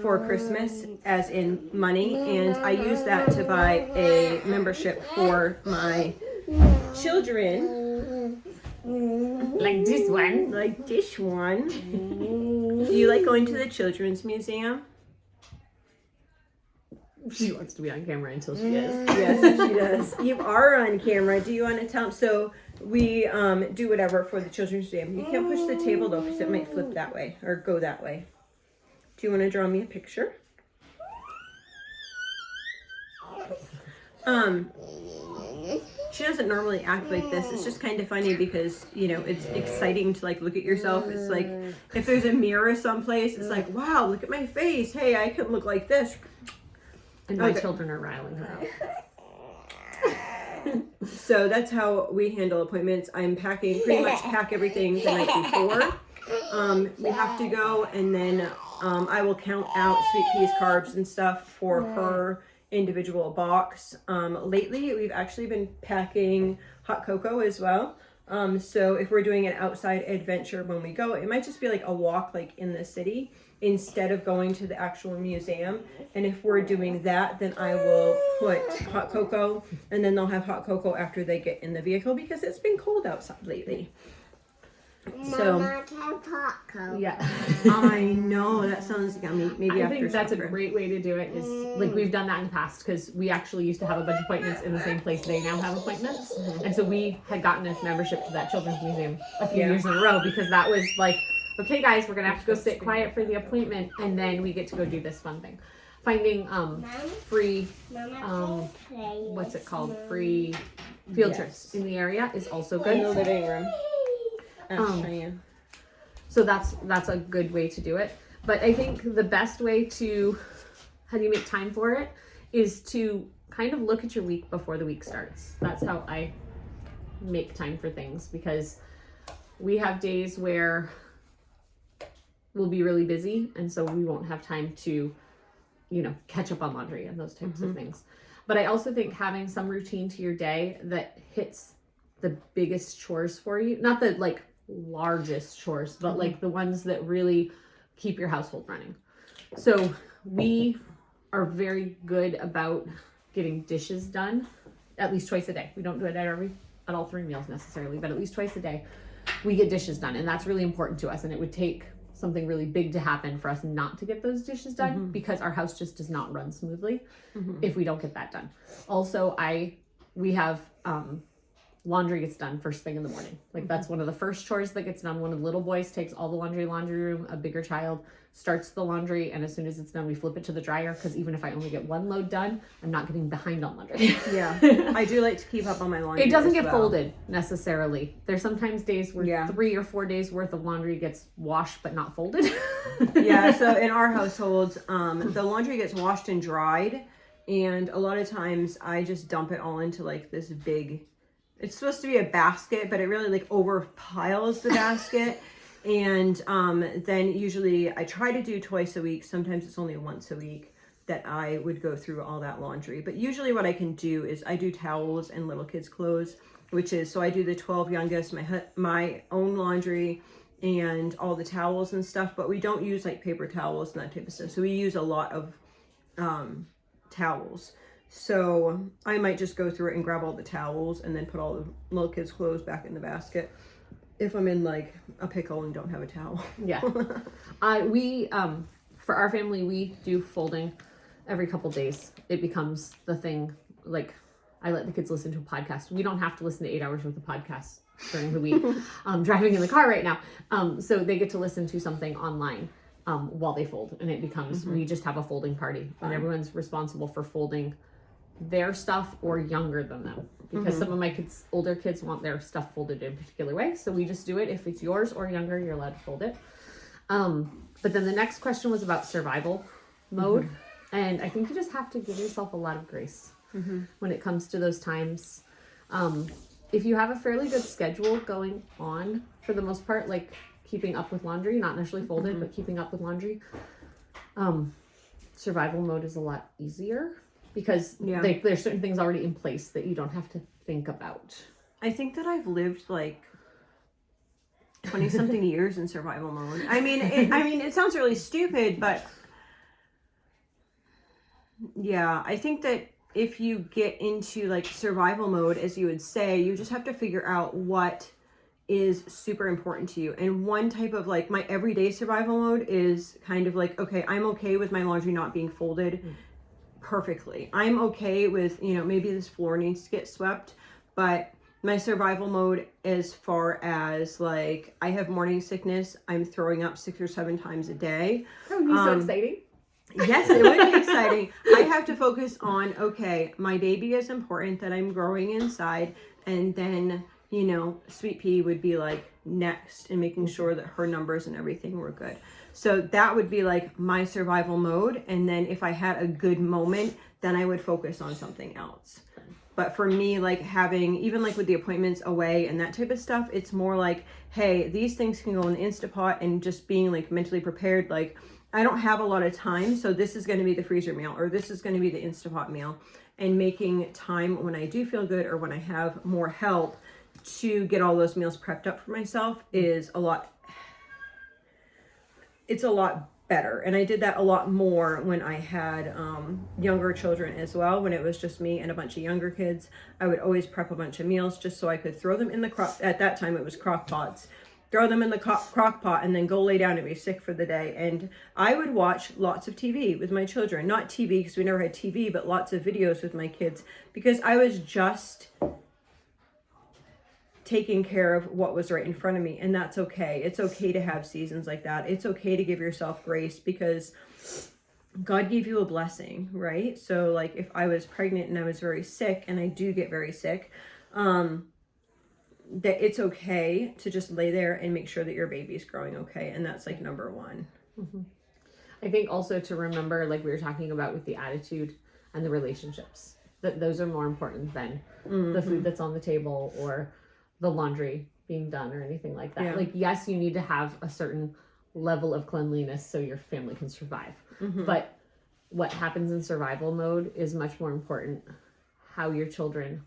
for Christmas, as in money, and I used that to buy a membership for my children. Like this one. Like this one. Do you like going to the children's museum? She wants to be on camera until she is. Yes, she does. You are on camera. Do you want to tell them? So we do whatever for the children's museum. You can't push the table though because it might flip that way or go that way. Do you want to draw me a picture? She doesn't normally act like this. It's just kind of funny because, you know, it's exciting to like look at yourself. It's like if there's a mirror someplace, it's like, wow, look at my face. Hey, I can look like this. And my children are riling her out. So that's how we handle appointments. I'm pretty much pack everything the night before. We have to go, and then I will count out Sweet Pea's carbs and stuff for her individual box. Lately, we've actually been packing hot cocoa as well. So if we're doing an outside adventure when we go, it might just be like a walk like in the city instead of going to the actual museum. And if we're doing that, then I will put hot cocoa, and then they'll have hot cocoa after they get in the vehicle because it's been cold outside lately. So, Mama, can hot cocoa. Yeah. I know, that sounds yummy. Maybe I after think that's supper. a great way to do it. Is like we've done that in the past because we actually used to have a bunch of appointments in the same place they now have appointments, and so we had gotten a membership to that children's museum a few years in a row because that was like, okay, guys, we're gonna have to go sit quiet for the appointment, and then we get to go do this fun thing. Finding free what's it called? Free field trips in the area is also good. In the living room. So that's a good way to do it. But I think the best way to, how do you make time for it, is to kind of look at your week before the week starts. That's how I make time for things, because we have days where we'll be really busy, and so we won't have time to, you know, catch up on laundry and those types of things. But I also think having some routine to your day that hits the biggest chores for you, not the like largest chores, but like the ones that really keep your household running. So we are very good about getting dishes done at least twice a day. We don't do it at all 3 meals necessarily, but at least twice a day we get dishes done, and that's really important to us. And it would take something really big to happen for us not to get those dishes done because our house just does not run smoothly if we don't get that done. Also, we have laundry gets done first thing in the morning. Like that's one of the first chores that gets done. One of the little boys takes all the laundry room, a bigger child starts the laundry, and as soon as it's done, we flip it to the dryer, because even if I only get one load done, I'm not getting behind on laundry. Yeah, I do like to keep up on my laundry. It doesn't get well. folded necessarily. There's sometimes days where 3 or 4 days worth of laundry gets washed but not folded. Yeah, so in our household, the laundry gets washed and dried, and a lot of times I just dump it all into like this big, it's supposed to be a basket, but it really like overpiles the basket. And then usually I try to do twice a week. Sometimes it's only once a week. that I would go through all that laundry. But usually what I can do is I do towels and little kids' clothes, which is, so I do the 12 youngest, my own laundry and all the towels and stuff, but we don't use like paper towels and that type of stuff. So we use a lot of towels. So I might just go through it and grab all the towels and then put all the little kids' clothes back in the basket if I'm in like a pickle and don't have a towel. Yeah. We for our family, we do folding every couple days. It becomes the thing. Like, I let the kids listen to a podcast. We don't have to listen to 8 hours worth of podcasts during the week. I'm driving in the car right now. So they get to listen to something online while they fold. And it becomes, we just have a folding party. And everyone's responsible for folding their stuff or younger than them. Because some of my kids, older kids, want their stuff folded in a particular way. So we just do it. If it's yours or younger, you're allowed to fold it. But then the next question was about survival mode. And I think you just have to give yourself a lot of grace when it comes to those times. If you have a fairly good schedule going on, for the most part, like keeping up with laundry, not necessarily folded, but keeping up with laundry, survival mode is a lot easier because there's certain things already in place that you don't have to think about. I think that I've lived like 20 something years in survival mode. I mean, it sounds really stupid, but yeah, I think that if you get into like survival mode, as you would say, you just have to figure out what is super important to you. And one type of like my everyday survival mode is kind of like, okay, I'm okay with my laundry not being folded perfectly. I'm okay with, maybe this floor needs to get swept, but my survival mode as far as like I have morning sickness, I'm throwing up 6 or 7 times a day. That would be so exciting. Yes, it would be exciting. I have to focus on, okay, my baby is important that I'm growing inside. And then, Sweet Pea would be like next and making sure that her numbers and everything were good. So that would be like my survival mode. And then if I had a good moment, then I would focus on something else. But for me, like having, even like with the appointments away and that type of stuff, it's more like, hey, these things can go in the Instapot, and just being like mentally prepared. Like, I don't have a lot of time, so this is going to be the freezer meal, or this is going to be the Instapot meal, and making time when I do feel good or when I have more help to get all those meals prepped up for myself is it's a lot better. And I did that a lot more when I had younger children as well. When it was just me and a bunch of younger kids, I would always prep a bunch of meals just so I could throw them in the at that time it was crock pots. Throw them in the crock pot and then go lay down and be sick for the day. And I would watch lots of TV with my children. Not TV because we never had TV, but lots of videos with my kids, because I was just taking care of what was right in front of me. And that's okay. It's okay to have seasons like that. It's okay to give yourself grace, because God gave you a blessing, right? So like if I was pregnant and I was very sick, and I do get very sick, that it's okay to just lay there and make sure that your baby's growing okay. And that's like number one. I think also to remember, like we were talking about with the attitude and the relationships, that those are more important than the food that's on the table or the laundry being done or anything like that. Like, yes, you need to have a certain level of cleanliness so your family can survive. But what happens in survival mode is much more important. How your children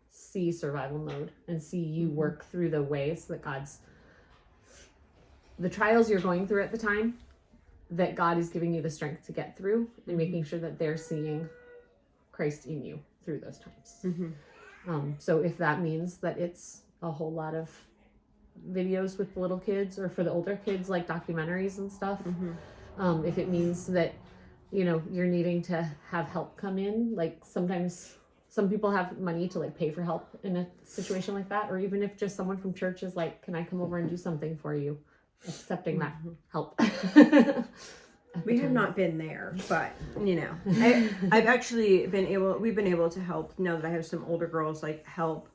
see survival mode and see you work through the ways that the trials you're going through at the time, that God is giving you the strength to get through, and making sure that they're seeing Christ in you through those times. So if that means that it's a whole lot of videos with the little kids, or for the older kids, like documentaries and stuff, if it means that, you're needing to have help come in, like sometimes some people have money to like pay for help in a situation like that, or even if just someone from church is like, can I come over and do something for you? Accepting that help. We have not been there, but I've actually we've been able to help, now that I have some older girls, like help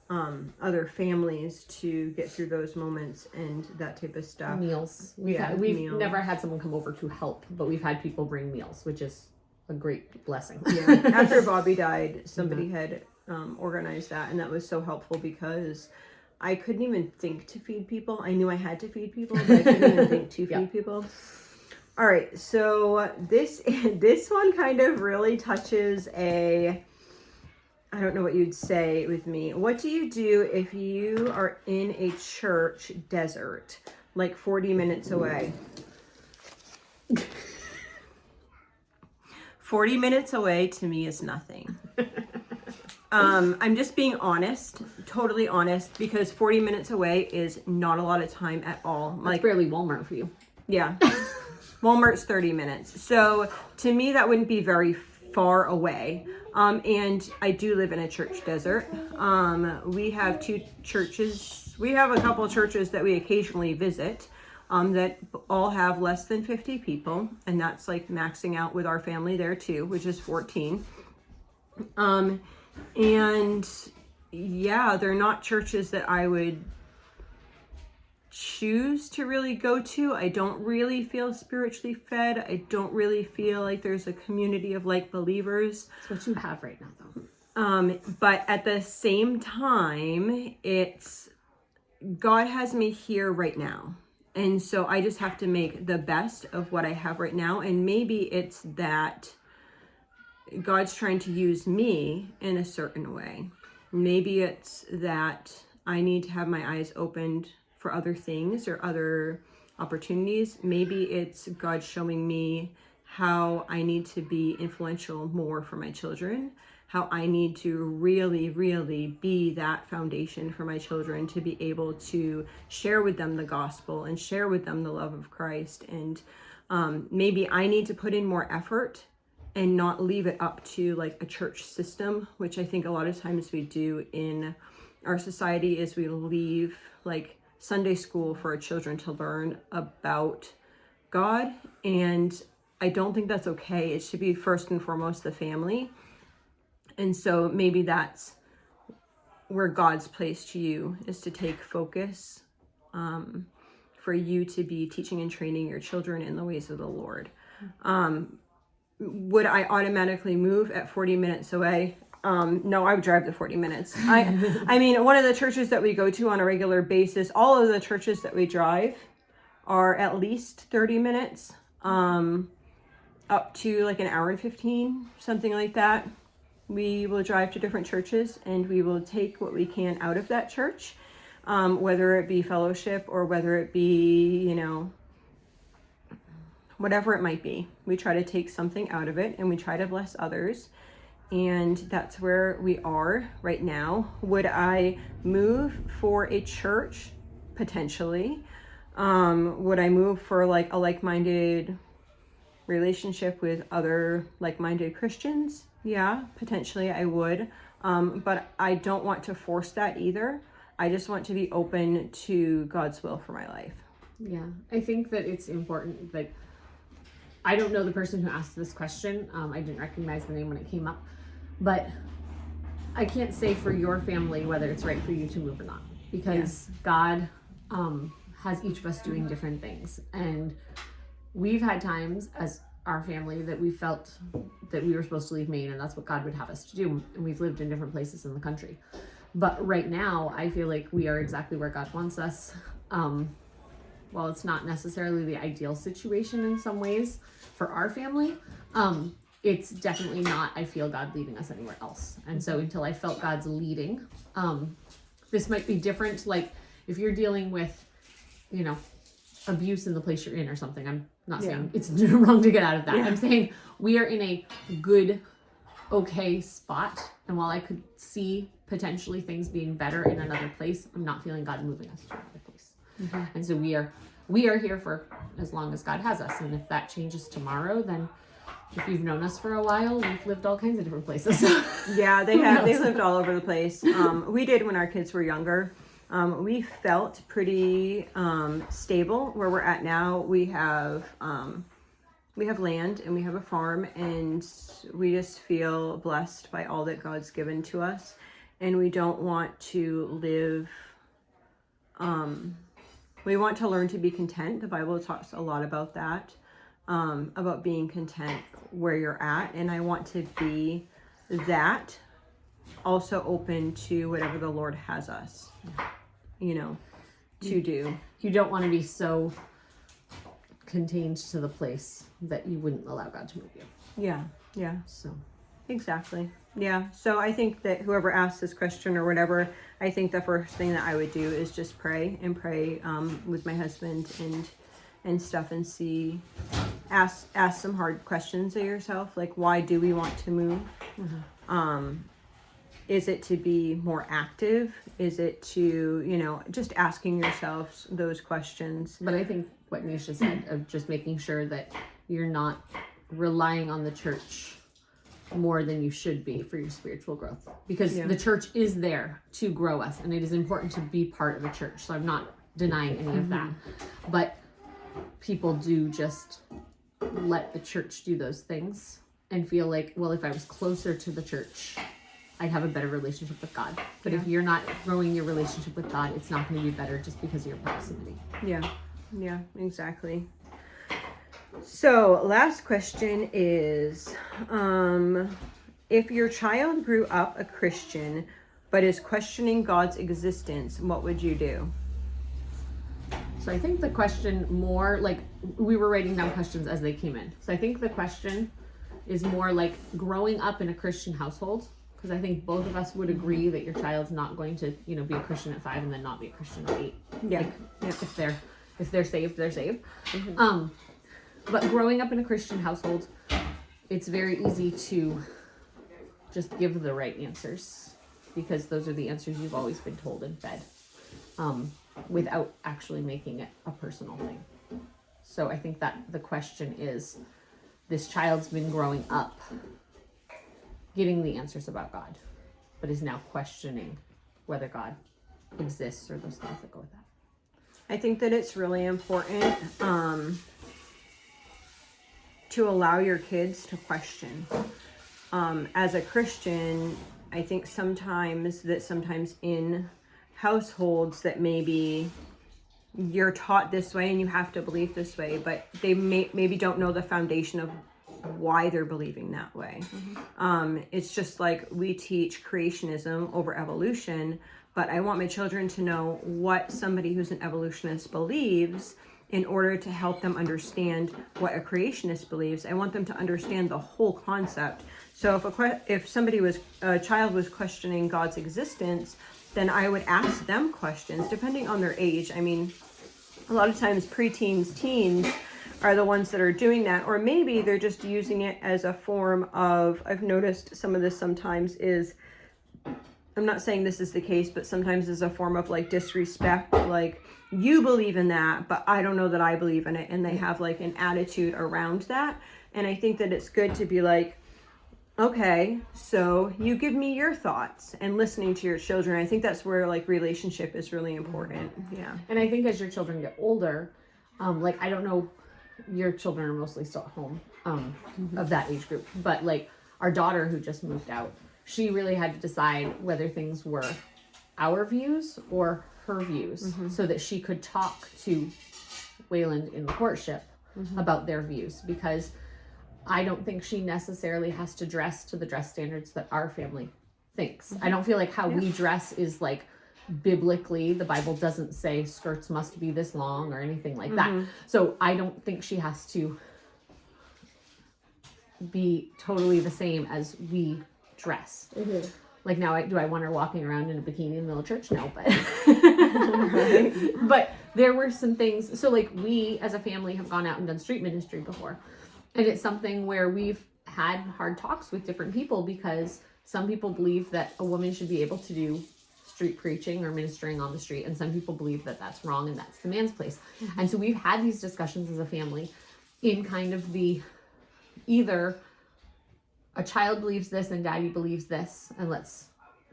other families to get through those moments and that type of stuff. Meals. We've never had someone come over to help, but we've had people bring meals, which is a great blessing. After Bobby died, somebody had organized that, and that was so helpful, because I couldn't even think to feed people. I knew I had to feed people, but I couldn't even think to feed people. All right, so this one kind of really touches I don't know what you'd say with me. What do you do if you are in a church desert, like 40 minutes away? 40 minutes away to me is nothing. I'm just being honest, totally honest, because 40 minutes away is not a lot of time at all. Like barely Walmart for you. Yeah. Walmart's 30 minutes. So to me, that wouldn't be very far away. And I do live in a church desert. We have two churches. We have a couple of churches that we occasionally visit that all have less than 50 people. And that's like maxing out with our family there too, which is 14. And yeah, they're not churches that I would choose to really go to. I don't really feel spiritually fed. I don't really feel like there's a community of like believers. That's what you have right now though. But at the same time, God has me here right now. And so I just have to make the best of what I have right now. And maybe it's that God's trying to use me in a certain way. Maybe it's that I need to have my eyes opened for other things or other opportunities. Maybe it's God showing me how I need to be influential more for my children, how I need to really, really be that foundation for my children to be able to share with them the gospel and share with them the love of Christ. And maybe I need to put in more effort and not leave it up to like a church system, which I think a lot of times we do in our society is we leave like Sunday school for our children to learn about God. And I don't think that's okay. It should be first and foremost the family. And so maybe that's where God's placed you, is to take focus for you to be teaching and training your children in the ways of the Lord. Would I automatically move at 40 minutes away? No, I would drive the 40 minutes. I mean, one of the churches that we go to on a regular basis, all of the churches that we drive are at least 30 minutes, up to like an hour and 15, something like that. We will drive to different churches and we will take what we can out of that church, whether it be fellowship or whether it be, whatever it might be. We try to take something out of it and we try to bless others. And that's where we are right now. Would I move for a church? Potentially. Would I move for like a like-minded relationship with other like-minded Christians? Yeah, potentially I would. But I don't want to force that either. I just want to be open to God's will for my life. Yeah, I think that it's important. Like, I don't know the person who asked this question. I didn't recognize the name when it came up. But I can't say for your family whether it's right for you to move or not. Because God has each of us doing different things. And we've had times as our family that we felt that we were supposed to leave Maine and that's what God would have us to do. And we've lived in different places in the country. But right now, I feel like we are exactly where God wants us. While it's not necessarily the ideal situation in some ways for our family, it's definitely not, I feel God leading us anywhere else. And so until I felt God's leading, this might be different. Like if you're dealing with, abuse in the place you're in or something, I'm not saying it's wrong to get out of that. Yeah. I'm saying we are in a good, okay spot. And while I could see potentially things being better in another place, I'm not feeling God moving us to another place. Mm-hmm. And so we are here for as long as God has us. And if that changes tomorrow, then if you've known us for a while, we've lived all kinds of different places. Yeah, they have. They lived all over the place. We did when our kids were younger. We felt pretty stable where we're at now. We have land and we have a farm, and we just feel blessed by all that God's given to us. And we don't want to live. We want to learn to be content. The Bible talks a lot about that. About being content where you're at. And I want to be that, also open to whatever the Lord has us, to do. You don't want to be so contained to the place that you wouldn't allow God to move you. Yeah. Yeah. So Exactly. Yeah. So I think that whoever asks this question or whatever, I think the first thing that I would do is just pray with my husband and stuff, and ask some hard questions of yourself, like, why do we want to move? Is it to be more active? Is it to, just asking yourself those questions? But I think what Nisha said of just making sure that you're not relying on the church more than you should be for your spiritual growth, because the church is there to grow us, and it is important to be part of a church. So I'm not denying any of that, but people do just let the church do those things and feel like, well, if I was closer to the church, I'd have a better relationship with God. But if you're not growing your relationship with God, it's not going to be better just because of your proximity. Yeah, exactly. So last question is, if your child grew up a Christian but is questioning God's existence, what would you do? So I think the question more, like, we were writing down questions as they came in. So I think the question is more like growing up in a Christian household, because I think both of us would agree that your child's not going to, be a Christian at 5 and then not be a Christian at 8. Yeah. If they're saved, they're saved. But growing up in a Christian household, it's very easy to just give the right answers, because those are the answers you've always been told and fed, without actually making it a personal thing. So I think that the question is, this child's been growing up getting the answers about God, but is now questioning whether God exists or those things that go with that. I think that it's really important to allow your kids to question. As a Christian, I think sometimes in households that maybe you're taught this way and you have to believe this way, but they maybe don't know the foundation of why they're believing that way. It's just like we teach creationism over evolution, but I want my children to know what somebody who's an evolutionist believes in order to help them understand what a creationist believes. I want them to understand the whole concept. So if a child was questioning God's existence, then I would ask them questions depending on their age. I mean, a lot of times preteens, teens are the ones that are doing that, or maybe they're just using it as a form of, I've noticed some of this sometimes is, I'm not saying this is the case, but sometimes is a form of like disrespect, like, you believe in that, but I don't know that I believe in it. And they have like an attitude around that. And I think that it's good to be like, okay, so you give me your thoughts, and listening to your children. I think that's where like relationship is really important. Yeah. And I think as your children get older, like, I don't know, your children are mostly still at home, of that age group, but like our daughter who just moved out, she really had to decide whether things were our views or her views, so that she could talk to Wayland in the courtship about their views, because I don't think she necessarily has to dress to the dress standards that our family thinks. I don't feel like how we dress is like biblically, the Bible doesn't say skirts must be this long or anything like that. So I don't think she has to be totally the same as we dress. Like, now, do I want her walking around in a bikini in the middle of church? No, but but there were some things. So like, we as a family have gone out and done street ministry before, and it's something where we've had hard talks with different people, because some people believe that a woman should be able to do street preaching or ministering on the street, and some people believe that that's wrong and that's the man's place. And so we've had these discussions as a family in kind of the, either a child believes this and daddy believes this, and let's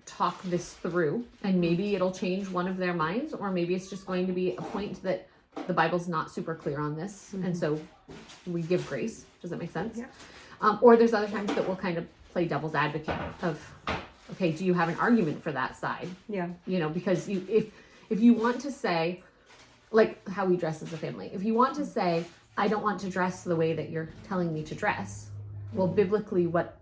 talk this through, and maybe it'll change one of their minds, or maybe it's just going to be a point that the Bible's not super clear on this, and so we give grace. Does that make sense? Yeah. Or there's other times that we'll kind of play devil's advocate of, okay, do you have an argument for that side? Yeah. Because if you want to say, like how we dress as a family, if you want to say, I don't want to dress the way that you're telling me to dress, well, biblically, what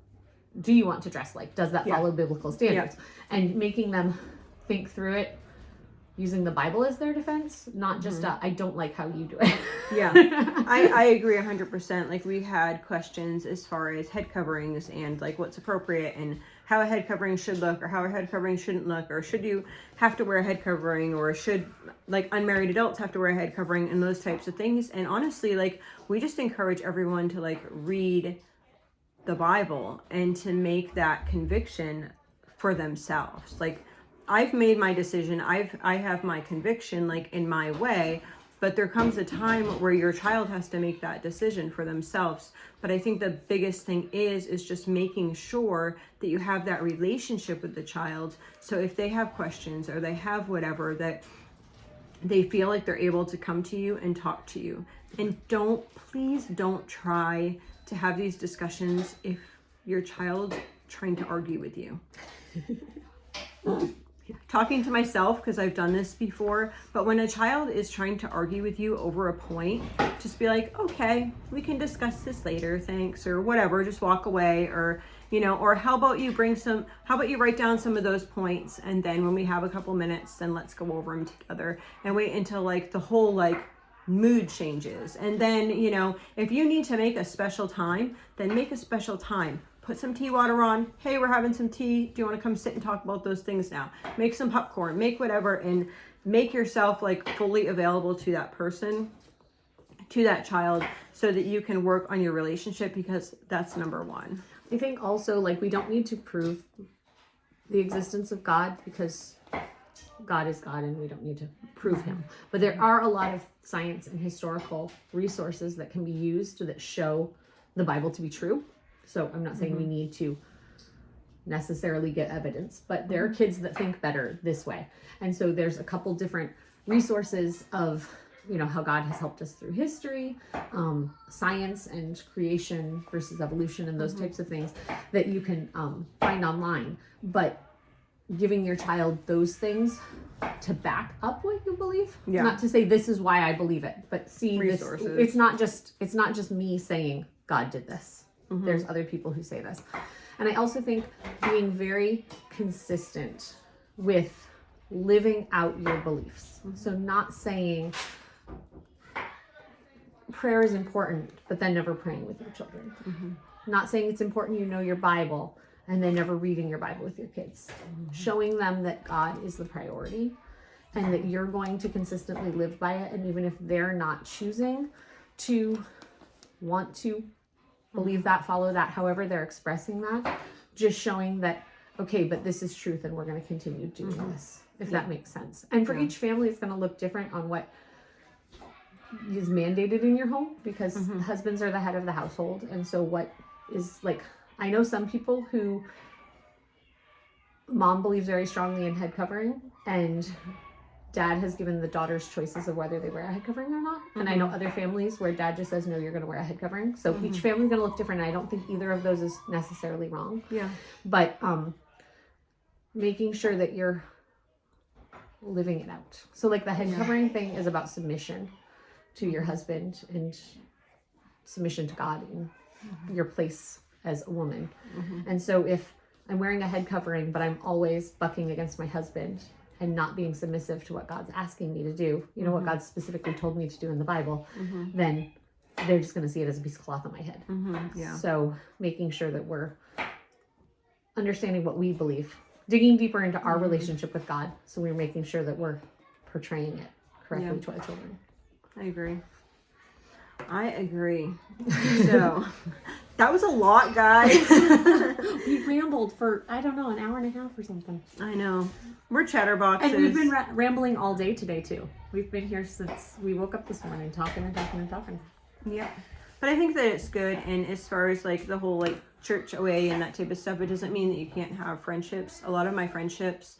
do you want to dress like? Does that follow biblical standards? And making them think through it using the Bible as their defense, not just I don't like how you do it. Yeah, I agree 100%. Like, we had questions as far as head coverings and like what's appropriate and how a head covering should look or how a head covering shouldn't look, or should you have to wear a head covering, or should like unmarried adults have to wear a head covering, and those types of things. And honestly, like, we just encourage everyone to like read the Bible and to make that conviction for themselves. Like, I've made my decision. I have my conviction, like, in my way, but there comes a time where your child has to make that decision for themselves. But I think the biggest thing is just making sure that you have that relationship with the child. So if they have questions or they have whatever, that they feel like they're able to come to you and talk to you. And please don't try to have these discussions if your child's trying to argue with you. Talking to myself, because I've done this before, but when a child is trying to argue with you over a point, just be like, okay, we can discuss this later, thanks, or whatever, just walk away. Or, or how about you write down some of those points, and then when we have a couple minutes, then let's go over them together, and wait until like the whole like mood changes. And then, if you need to make a special time, then make a special time. Put some tea water on. Hey, we're having some tea. Do you want to come sit and talk about those things now? Make some popcorn, make whatever, and make yourself like fully available to that person, to that child, so that you can work on your relationship, because that's number one. I think also, like, we don't need to prove the existence of God, because God is God and we don't need to prove him. But there are a lot of science and historical resources that can be used that show the Bible to be true. So I'm not saying we need to necessarily get evidence, but there are kids that think better this way. And so there's a couple different resources of, how God has helped us through history, science and creation versus evolution and those types of things that you can find online. But giving your child those things to back up what you believe, not to say this is why I believe it, but see resources. It's not just me saying God did this. There's other people who say this. And I also think being very consistent with living out your beliefs. So not saying prayer is important, but then never praying with your children. Not saying it's important you know your Bible, and then never reading your Bible with your kids. Showing them that God is the priority and that you're going to consistently live by it. And even if they're not choosing to want to believe that, follow that, however they're expressing that, just showing that, okay, but this is truth and we're going to continue doing this, if that makes sense. And for each family, it's going to look different on what is mandated in your home, because husbands are the head of the household. And so what is, like, I know some people who mom believes very strongly in head covering, and dad has given the daughters choices of whether they wear a head covering or not. And I know other families where dad just says, no, you're going to wear a head covering. So each family's going to look different. And I don't think either of those is necessarily wrong. Yeah. But making sure that you're living it out. So like the head covering thing is about submission to your husband and submission to God in your place as a woman. And so if I'm wearing a head covering, but I'm always bucking against my husband and not being submissive to what God's asking me to do, what God specifically told me to do in the Bible, then they're just going to see it as a piece of cloth on my head. So making sure that we're understanding what we believe, digging deeper into our relationship with God. So we're making sure that we're portraying it correctly to our children. I agree. So that was a lot, guys. We rambled for, I don't know, an hour and a half or something. I know. We're chatterboxes. And we've been rambling all day today, too. We've been here since we woke up this morning talking. Yeah. But I think that it's good. And as far as like the whole like church away and that type of stuff, it doesn't mean that you can't have friendships. A lot of my friendships,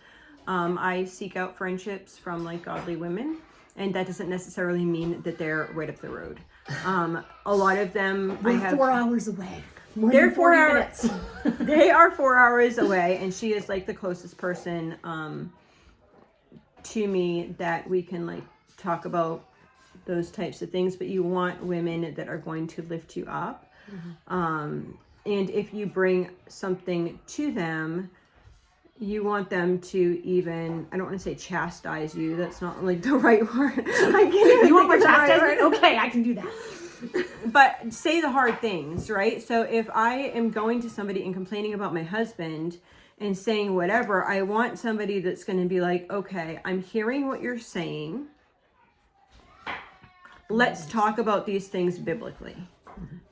I seek out friendships from like godly women. And that doesn't necessarily mean that they're right up the road. A lot of them, we're 4 hours away. They're 4 hours. They are 4 hours away, and she is like the closest person to me that we can like talk about those types of things. But you want women that are going to lift you up, and if you bring something to them you want them to even, I don't want to say chastise you. That's not like the right word. I can't even You want more think of the right chastisement? word. Okay, I can do that. But say the hard things, right? So if I am going to somebody and complaining about my husband and saying whatever, I want somebody that's going to be like, okay, I'm hearing what you're saying. Let's talk about these things biblically.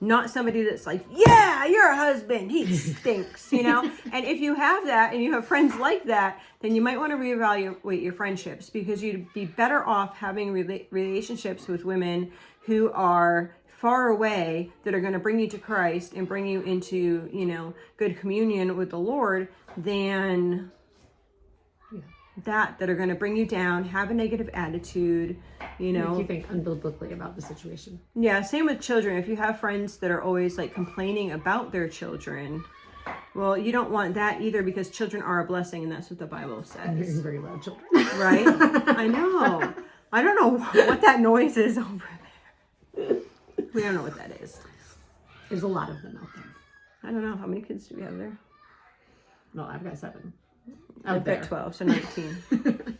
Not somebody that's like, yeah, your husband, he stinks, you know? And if you have that and you have friends like that, then you might want to reevaluate your friendships, because you'd be better off having relationships with women who are far away, that are going to bring you to Christ and bring you into, you know, good communion with the Lord, than that are going to bring you down, have a negative attitude, you know. Make you think unbiblically about the situation. Yeah, same with children. If you have friends that are always like complaining about their children, well, you don't want that either, because children are a blessing, and that's what the Bible says. Very loud children. Right? I know. I don't know what that noise is over there. We don't know what that is. There's a lot of them out there. I don't know. How many kids do we have there? No, I've got 7. I've got 12, so 19.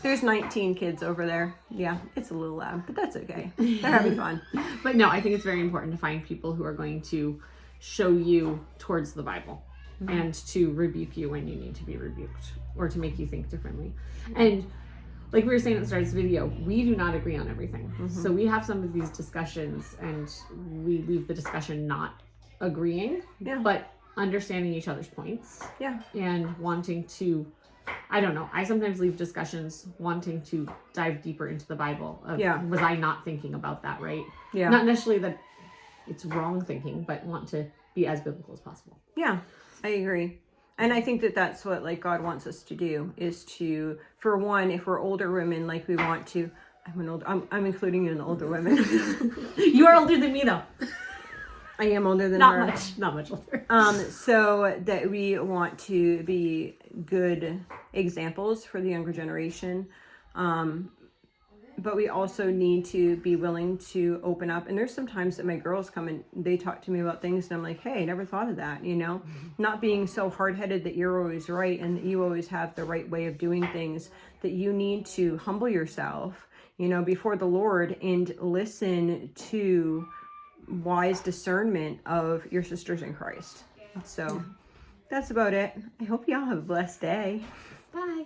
There's 19 kids over there. Yeah, it's a little loud, but that's okay. They're having fun. But no, I think it's very important to find people who are going to show you towards the Bible, and to rebuke you when you need to be rebuked, or to make you think differently. And like we were saying at the start of this video, we do not agree on everything. So we have some of these discussions, and we leave the discussion not agreeing, but understanding each other's points. Yeah. And wanting to, I don't know, I sometimes leave discussions wanting to dive deeper into the Bible. Was I not thinking about that right? Yeah. Not necessarily that it's wrong thinking, but want to be as biblical as possible. Yeah, I agree. And I think that that's what like God wants us to do, is to, for one, if we're older women, like we want to, I'm including you in the older women. You are older than me though. I am older than her. Not much older. So that we want to be good examples for the younger generation. But we also need to be willing to open up. And there's some times that my girls come and they talk to me about things, and I'm like, hey, I never thought of that, you know? Not being so hard-headed that you're always right and that you always have the right way of doing things, that you need to humble yourself, you know, before the Lord, and listen to wise discernment of your sisters in Christ. So that's about it. I hope y'all have a blessed day. Bye.